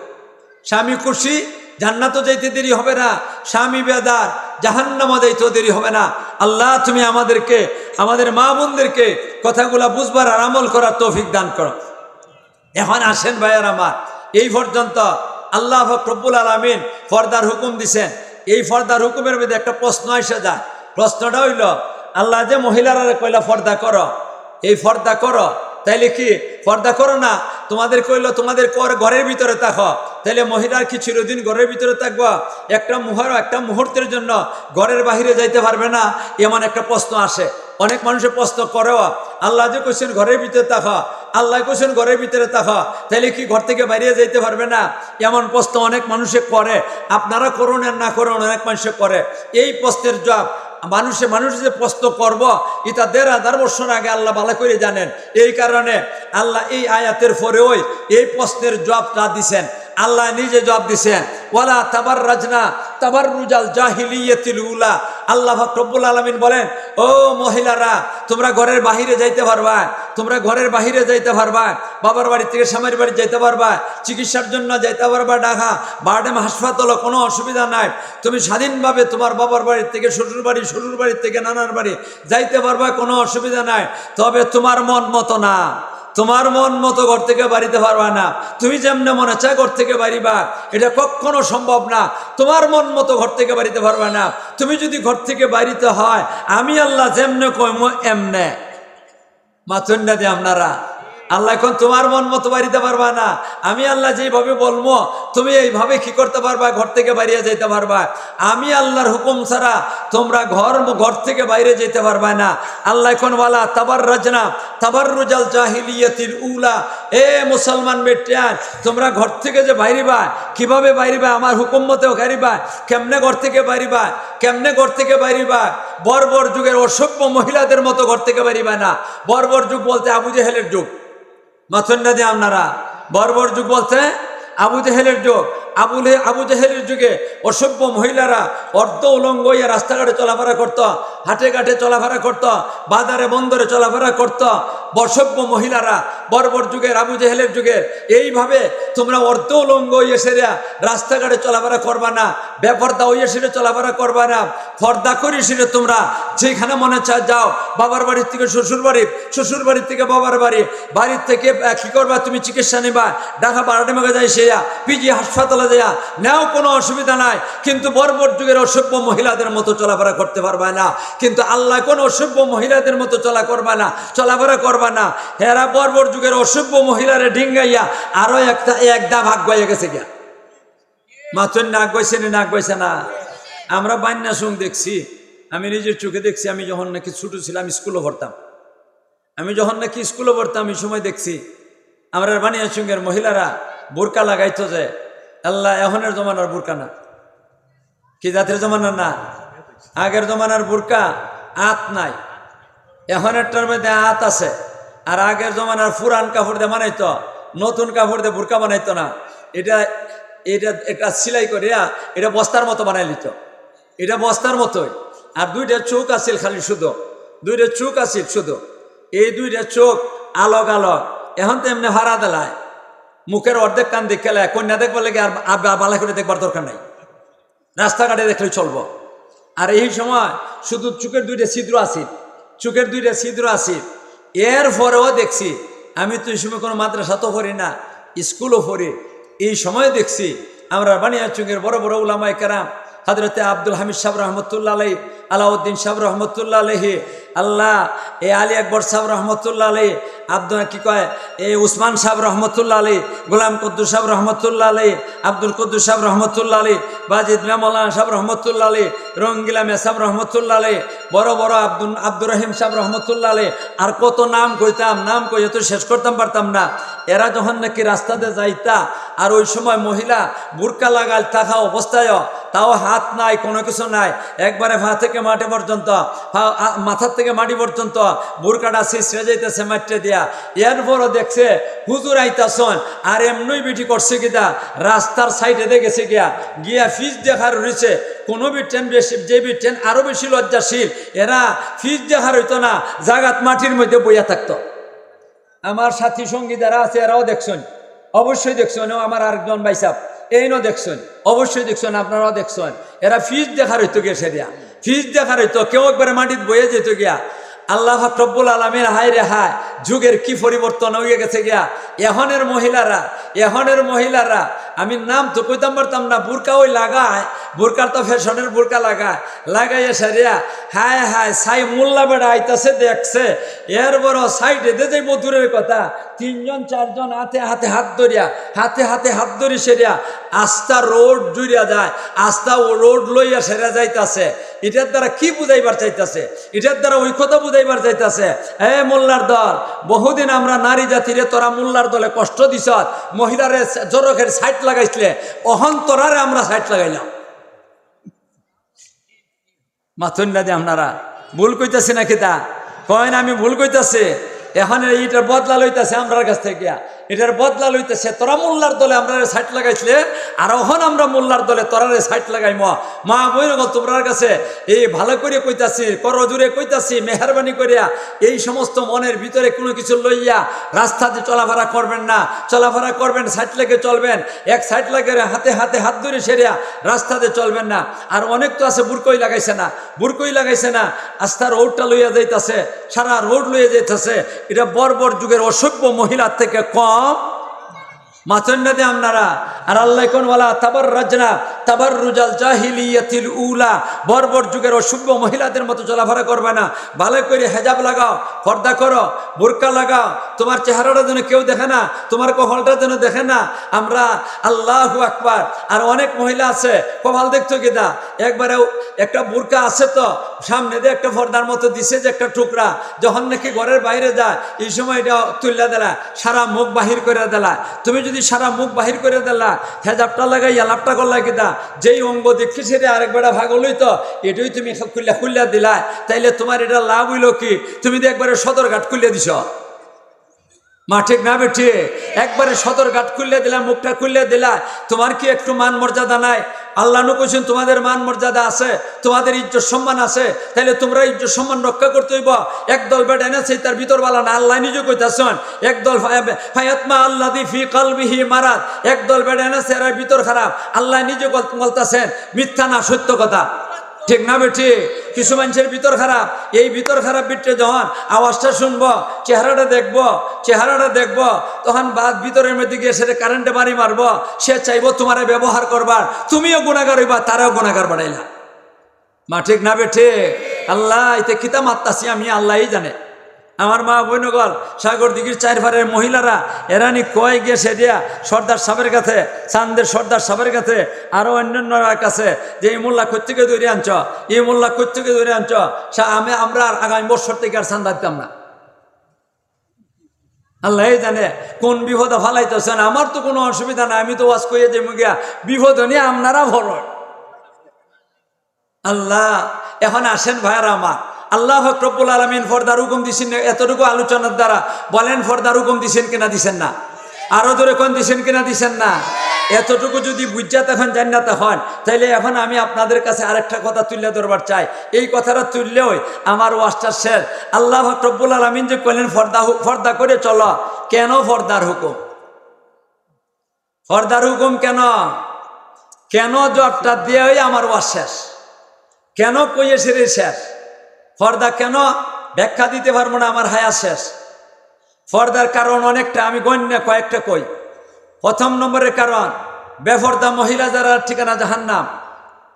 স্বামী খুশি, জান্নাতও যাইতে দেরি হবে না। স্বামী বেদার, জাহান্নামে যাইতেও দেরি হবে না। আল্লাহ তুমি আমাদেরকে, আমাদের মা বোনদেরকে কথাগুলা বুঝবার আর আমল করার তৌফিক দান করো। এখন আসেন ভাইয়ার আমার, এই পর্যন্ত আল্লাহ রব্বুল আলামিন ফর্দার হুকুম দিছেন। এই ফর্দার হুকুমের মধ্যে একটা প্রশ্ন এসে যায়। প্রশ্নটা হইল, আল্লাহ যে মহিলারা কইলা পর্দা করো, এই পর্দা করো, তাইলে কি পর্দা করো না? তোমাদের কইল তোমাদের ঘরের ভিতরে থাকো, তাইলে মহিলার কি চিরদিন ঘরের ভিতরে থাকবো? একটা মুহূর্তের জন্য ঘরের বাহিরে যাইতে পারবে না? এমন একটা প্রশ্ন আসে। অনেক মানুষের প্রশ্ন করেও, আল্লাহ যে কোশ্চেন ঘরের ভিতরে থাকো, আল্লাহ কোশ্চেন ঘরের ভিতরে থাকো, তাইলে কি ঘর থেকে বাইরে যাইতে পারবে না? এমন প্রশ্ন অনেক মানুষে করে। আপনারা করুন আর না করুন, অনেক মানুষে করে। এই প্রশ্নের জবাব মানুষ যে প্রশ্ন করব, এটা 1500 বছর আগে আল্লাহ ভালো করে জানেন। এই কারণে আল্লাহ এই আয়াতের পরে এই প্রশ্নের জবাবটা দিছেন। আল্লাহ নিজে জবাব দিছেন, ওয়ালা তাবাররাজনা তাবাররুজাল জাহিলিয়াতিল উলা। আল্লাহ রব্বুল আলামিন বলেন, ও মহিলারা, তোমরা ঘরের বাহিরে যাইতে পারবা, তোমরা ঘরের বাহিরে যাইতে পারবা, বাবার বাড়ি থেকে স্বামীর বাড়ি যাইতে পারবা, চিকিৎসার জন্য যাইতে পারবা, ঢাকা বারডেম হাসপাতালে কোনো অসুবিধা নাই। তুমি স্বাধীনভাবে তোমার বাবার বাড়ির থেকে শ্বশুর বাড়ির থেকে নানার বাড়ি যাইতে পারবা, কোনো অসুবিধা নাই। তবে তোমার মন মতো না, তোমার মন মতো ঘর থেকে বাড়িতে পারবা না। তুমি যেমনে মনে চায় ঘর থেকে বাড়িবা, এটা কখনো সম্ভব না। তোমার মন মতো ঘর থেকে বাড়িতে পারবা না। তুমি যদি ঘর থেকে বাড়িতে হয়, আমি আল্লাহ যেমনে কইমো এমনে। মাথুন না দিয়ে আপনারা, আল্লাহ এখন তোমার মন মতো বাড়িতে পারবা না। আমি আল্লাহ যেইভাবে বলবো তুমি এইভাবে কি করতে পারবা, ঘর থেকে বাইরে যেতে পারবা। আমি আল্লাহর হুকুম ছাড়া তোমরা ঘর থেকে বাইরে যেতে পারবা না। আল্লাহ এখন বলা তাবাররাজনা তাবাররুজাল জাহিলিয়াতিল উলা। এ মুসলমান বেটিয়ান, তোমরা ঘর থেকে যে বাইরিবা, কিভাবে বাইরিবা? আমার হুকুম মতেও বাইরিবা। কেমনে ঘর থেকে বাইরিবা? বর্বর যুগের অসভ্য মহিলাদের মতো ঘর থেকে বাইরিবা না। বর্বর যুগ বলতে আবু জেহেলের যুগ। মাথুন না দিয়ে আপনারা, বর্বর যুগ বলতে আবু জেহেলের যুগ। আবু জেহেলের যুগে অসভ্য মহিলারা অর্ধ উলঙ্গ হইয়া রাস্তাঘাটে চলাফেরা করত, হাটে ঘাটে চলাফেরা করত, বাজারে বন্দরে চলাফেরা করত। অসভ্য মহিলারা বর্বর যুগের, আবু জেহেলের যুগের। এইভাবে তোমরা অর্ধ উলঙ্গ হইয়া সেরা রাস্তাঘাটে চলাফেরা করবা না, বেপর্দা হইয়া সেরে চলাফেরা করবা না। পর্দা করি সেরে তোমরা যেখানে মনে চায় যাও, বাবার বাড়ির থেকে শ্বশুর বাড়ির থেকে বাবার বাড়ির থেকে কি করবা? তুমি চিকিৎসা নেবা, ঢাকা বারোডেমাকে যাই সেয়া পিজি হাসপাতালে দেয়া নেও, কোনো অসুবিধা নাই। কিন্তু বর্বর যুগের অসভ্য মহিলাদের মতো চলাফেরা করতে পারবা না। কিন্তু আল্লাহ কোন অসভ্য মহিলাদের মতো চলাফেরা করবা না। হেরা বর্বর যুগের অসভ্য মহিলারে ডিঙ্গাইয়া আরো একটা ভাগ গিয়ে গেছে গিয়া। মাথুন নাক বইছে না? আমরা বান্যা সুং দেখছি, আমি নিজের চোখে দেখছি। আমি যখন নাকি ছোট ছিলাম, স্কুলে পড়তাম, এই সময় দেখছি আমরা বানিয়া সঙ্গের মহিলারা বোরকা লাগাইতো। যে আল্লাহ, এখনের জমানার বোরকা না, কি জাতির জমানার না, আগের জমানার বোরকা আত নাই, এখনেরটার মধ্যে আত আছে। আর আগের জমানার পুরান কাপড় দিয়ে বানাইতো, নতুন কাপড় দিয়ে বোরকা বানাইতো না। এটা একটা সেলাই করিয়া এটা বস্তার মতো বানাই লিত, এটা বস্তার মতোই। আর দুইটা চোখ আছিল খালি শুধু, দুইটা চোখ আছিল শুধু, এই দুইটা চোখ আলোক আলোক। এখন তো এমনি ভাড়া দেলায়, মুখের অর্ধেক কান দেখে কন্যা দেখবার লেগে আর বালা করে দেখবার দরকার নাই, রাস্তাঘাটে দেখলে চলবো। আর এই সময় শুধু চোখের দুইটা ছিদ্র আছিল, চোখের দুইটা ছিদ্র আছিল। এর পরেও দেখছি, আমি তো এই সময় কোনো মাদ্রাসা তো পড়ি না, স্কুলও পড়ি, এই সময় দেখছি আমরা বানিয়াচুঙ্গের বড় বড় উলামায়ে কেরাম হযরতে আব্দুল হামিদ সাহেব রহমতুল্লাহ আলাইহি, আলাউদ্দিন সাহেব রহমতুল্লাহ আলাইহি, আল্লাহ এ আলী আকবর সাহেব রহমতুল্লাহ আলাইহি, আব্দুল কি কয় এ উসমান সাহেব রহমতুল্লাহ আলাইহি, গোলাম কুদ্দুস সাহেব রহমতুল্লাহ আলাইহি, আব্দুল কুদ্দুস সাহেব রহমতুল্লাহ আলাইহি, বাজিদ মিয়া মৌলানা সাহেব রহমতুল্লাহ আলাইহি, রঙ্গিলা মিয়া সাহেব রহমতুল্লাহ আলাইহি, বড় বড় আব্দুর রহিম সাহেব রহমতুল্লাহ আলাইহি, আর কত নাম কইতাম, নাম কইয়ে তো শেষ করতাম পারতাম না। এরা যখন নাকি রাস্তাতে যাইতা, আর ওই সময় মহিলা বুরকা লাগাল থাকা অবস্থায়, তাও হাত নাই, কোনো কিছু নাই, একবারে পা থেকে মাটি পর্যন্ত, মাথার থেকে মাটি পর্যন্ত বুরকাটা ছিঁচড়ে যাইতেছে মাটিতে দিয়া। এরপরও দেখছে হুজুর আইতাছন, আর এমনই বিটি করছে কিনা রাস্তার সাইডে দেখেছে গিয়া ফিজ দেখার রয়েছে। কোনো বিটেন বেশি, যে বিটেন আরো বেশি লজ্জাশীল, এরা ফিজ দেখার হইতো না, জাগাত মাটির মধ্যে বইয়া থাকতো। আমার সাথী সঙ্গী যারা আছে এরাও দেখছেন, অবশ্যই দেখছেন, আমার আরেকজন ভাইসাব এই নো দেখছেন, অবশ্যই দেখছেন, আপনারাও দেখছেন। এরা ফিজ দেখার হইতো গিয়া, সেরিয়া ফিজ দেখার হইতো, কেউ একবারে মাটিত বইয়ে যেত গিয়া। আল্লাহ পাক রব্বুল আলামিন হায় রে হায়, যুগের কি পরিবর্তন হয়ে গেছে গিয়া। এখনের মহিলারা আমি নাম তো কইতাম পারতাম না, বুরকা ওই লাগায়, বুরকার তো ফ্যাশনের বুরকা লাগাইয়া সারিয়া হায় হায় সাই মোল্লা বেড়া আইতাছে দেখছে। এর বড় সাইডে যে মধুরের কথা, তিনজন চারজন হাতে হাত ধরি সেরিয়া আস্তা রোড জুড়িয়া যায়, আস্তা ও রোড লইয়া সেরা যাইতাছে। এটার দ্বারা কি বুঝাইবার চাইতাছে? এটার দ্বারা ওই কথা বুঝাইবার চাইতাছে, এ মোল্লার দল, বহুদিন আমরা নারী জাতিরে তোরা মোল্লার দলে কষ্ট দিছ, মহিলারে জরকের সাইট লাগাইছিলে, অহন তোরারে আমরা সাইট লাগাইলাম। মাথুন না দিয়ে আপনারা ভুল কইতাছি নাকি? তা কয়েন আমি ভুল কইতাছি। এখন এইটার বদলা লইতেছে আমরার কাছ থেকে, এটার বদলা লইতেছে। তোরা মোল্লার দলে আমরা সাইট লাগাইছিলে, আর ওহন আমরা মোল্লার দলে তোরারে সাইট লাগাই। মা বইনগল তোমরার কাছে এই ভালো করে কইতাছি, করজুরে কইতাছি, মেহরবানি করিয়া এই সমস্ত মনের ভিতরে কোনো কিছু লইয়া রাস্তাতে চলাফেরা করবেন না। চলাফেরা করবেন সাইট লেগে চলবেন, এক সাইট লাগে হাত ধরে সেরিয়া রাস্তাতে চলবেন না। আর অনেক তো আছে বুরকই লাগাইছে না, আস্তা রোডটা লইয়া যাইতাছে, সারা রোড লইয়া যাইতাছে। এটা বর্বর যুগের অসভ্য মহিলার থেকে কম মাথন্না দিয়ে আপনারা। আর আল্লাহ কোন বলা তাবার রুজাল জাহিলিয়াতিল উলা, বর্বর যুগের অসভ্য মহিলাদের মতো চলাফেরা করবে না। ভালো করে হেজাব লাগাও, পর্দা করো, বোরকা লাগাও, তোমার চেহারাটা যেন কেউ দেখে না, তোমার কপালটা যেন দেখে না। আমরা আল্লাহু আকবার। আর অনেক মহিলা আছে কপাল দেখতো কিনা, একবারে একটা বোরকা আছে তো সামনে দিয়ে একটা পর্দার মতো দিছে যে একটা টুকরা, যখন নাকি ঘরের বাইরে যায় এই সময় এটা তুললা দিলা, সারা মুখ বাহির করে দিলা। তুমি যদি সারা মুখ বাহির করে দিলা, হেজাবটা লাগাইয়া লাভটা করলা কিনা, যেই অঙ্গ দেখি সেটা আরেকবার ভাগ হইল তো, এটাই তুমি খুললা দিলা, তাইলে তোমার এটা লাভ হইল কি? তুমি তো একবারে সদরঘাট খুলে দিছ। মা ঠিক না বেঠি? একবারে সদরঘাট খুললে দিলা, মুখটা খুললে দিলা। তোমার কি একটু মান মর্যাদা নাই? আল্লাহ কইছেন তোমাদের মান মর্যাদা আছে, তোমাদের ইজ্জত সম্মান আছে, তাইলে তোমরা ইজ্জত সম্মান রক্ষা করতে হইব। একদল বেটা এনেছে তার ভিতর বালা না, আল্লাহ নিজে কইতাছেন একদল ফায়াতমা আল্লাযী ফি কলবিহি মারাদ, একদল বেটা এনেছে এর ভিতর খারাপ, আল্লাহ নিজে বলতাছেন, মিথ্যা না সত্য কথা। ঠিক না বেঠি? কিছু মানুষের ভিতর খারাপ, এই ভিতর খারাপ বিটে যখন আওয়াজটা শুনবো, চেহারাটা দেখবো, তখন বাদ ভিতরের মধ্যে গিয়ে সেটা কারেন্টে বাড়ি মারবো। সে চাইবো তোমারে ব্যবহার করবার, তুমিও গুণাগার হইবা, তারাও গুণাগার বাড়াইলা। মা ঠিক না বেঠি? আল্লাহ এতে কিতা মারতাছি আমি, আল্লাহই জানে। আমার মা বইনগল সাগর দিঘির চারপাড়ের মহিলারা এরানি কয় গিয়ে সেদিয়া সর্দার সাহেবের কাছে, চান্দের সর্দার সাহেবের কাছে, আরো অন্যান্য কাছে, যে এই মোল্লা কোত্থেকে ধরে আনছ, এই মোল্লা কোত্থেকে ধরে আনছ, আমরা আগামী বছর থেকে আর চান্দা দিতাম না। আল্লাহ জানে কোন বিপদে ফালাইতেছেন। আমার তো কোনো অসুবিধা নাই, আমি তো ওয়াজ কইয়ে যে মুগিয়া বিপদ নিয়ে আপনারা ভরণ। আল্লাহ এখন আসেন ভাইয়ারা আমার, আল্লাহ রব্বুল আলামিন ফরদার হুকুম দিছেন এতটুকু আলোচনার দ্বারা, বলেন ফরদার হুকুম দিছেন কিনা দিছেন না? আরো ধরে কোন দিছেন কিনা দিছেন না? এতটুকু যদি বুঝাতে এখন জান্নাতে হন, তাইলে এখন আমি আপনাদের কাছে আরেকটা কথা তুলে ধরবার চাই। এই কথাটা তুললেও আমার ওয়াজটা শেষ। আল্লাহ রব্বুল আলামিন যে কইলেন পর্দা করে চলো, কেন পর্দার হুকুম? পর্দার হুকুম কেন? কেন জবটা দিয়ে আমার ওয়াজ শেষ? কেন কইয়ে সেরে শেষ? পর্দা কেন ব্যাখ্যা দিতে পারবো না, আমার হায়াত শেষ। পর্দার কারণ অনেকটা, আমি গণ্য কয়েকটা কই। প্রথম নম্বরের কারণ, বেপর্দা মহিলা যারা ঠিকানা জাহান্নাম,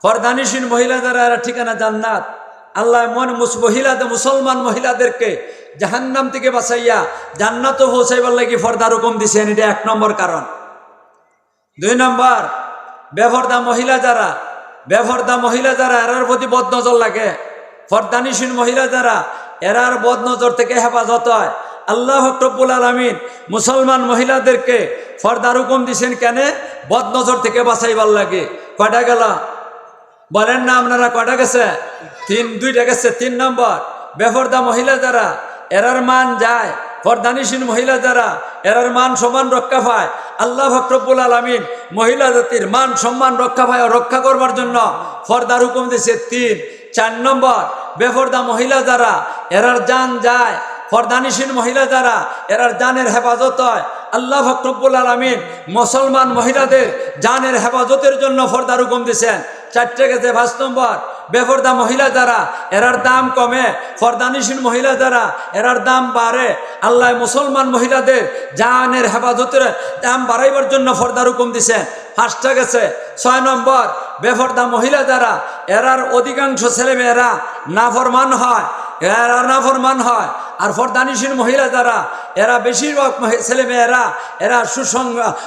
পর্দানিসীন মহিলা যারা ঠিকানা জান্নাত। আল্লাহ মুসলমান মহিলাদেরকে জাহান্নাম থেকে বাঁচাইয়া জান্নাতও পৌঁছাইবার লাগি পর্দার হুকুম দিছেন, এটা 1 নম্বর কারণ। 2 নম্বর, বেপর্দা মহিলা যারা এরার প্রতি বদনজর লাগে, পর্দানিসীন মহিলা যারা এরার বদনজর থেকে হেফাজত হয়। আল্লাহ রব্বুল আলামিন মুসলমান মহিলাদেরকে পর্দার হুকুম দিছেন কেন? বদনজর থেকে বাঁচাইবার লাগে। কয়টা গেল বলেন না আপনারা? কয়টা গেছে? 2টা গেছে। 3 নম্বর, বেপর্দা মহিলা যারা এরার মান যায়, পর্দানিসীন মহিলা যারা এরার মান সম্মান রক্ষা পায়। আল্লাহ রব্বুল আলামিন মহিলা জাতির মান সম্মান রক্ষা পায় ও রক্ষা করবার জন্য পর্দার হুকুম দিছে 3। 4 নম্বর, বেপর্দা মহিলা যারা এরার জান যায়, পর্দানিসীন মহিলা যারা এরার জানের হেফাজত হয়। আল্লাহ রব্বুল আলামিন মুসলমান মহিলাদের জানের হেফাজতের জন্য পর্দার হুকুম দিছেন। 4টে গেছে। 5 নম্বর, বেপর্দা মহিলা যারা এরার দাম কমে, পর্দানিসীন মহিলা যারা এরার দাম বাড়ে। আল্লাহ মুসলমান মহিলাদের জানের হেফাজতের দাম বাড়াইবার জন্য পর্দার হুকুম দিছেন। 5টা গেছে। 6 নম্বর, বেপর্দা মহিলা যারা এরার অধিকাংশ ছেলেমেয়েরা নাফরমান হয়, আর পর্দানিসীন মহিলা যারা এরা বেশিরভাগ ছেলেমেয়েরা এরা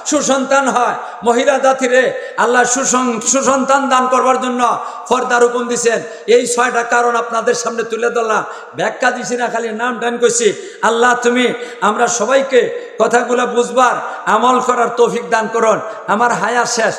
সুসন্তান হয়। মহিলা জাতিরে আল্লাহ সুসন্তান দান করবার জন্য পর্দার হুকুম দিছেন। এই 6টা কারণ আপনাদের সামনে তুলে ধরলাম। ব্যাখ্যা দিছি না, খালি নাম টান কইছি। আল্লাহ তুমি আমরা সবাইকে কথাগুলো বুঝবার আমল করার তৌফিক দান করুন। আমার হায়াত শেষ।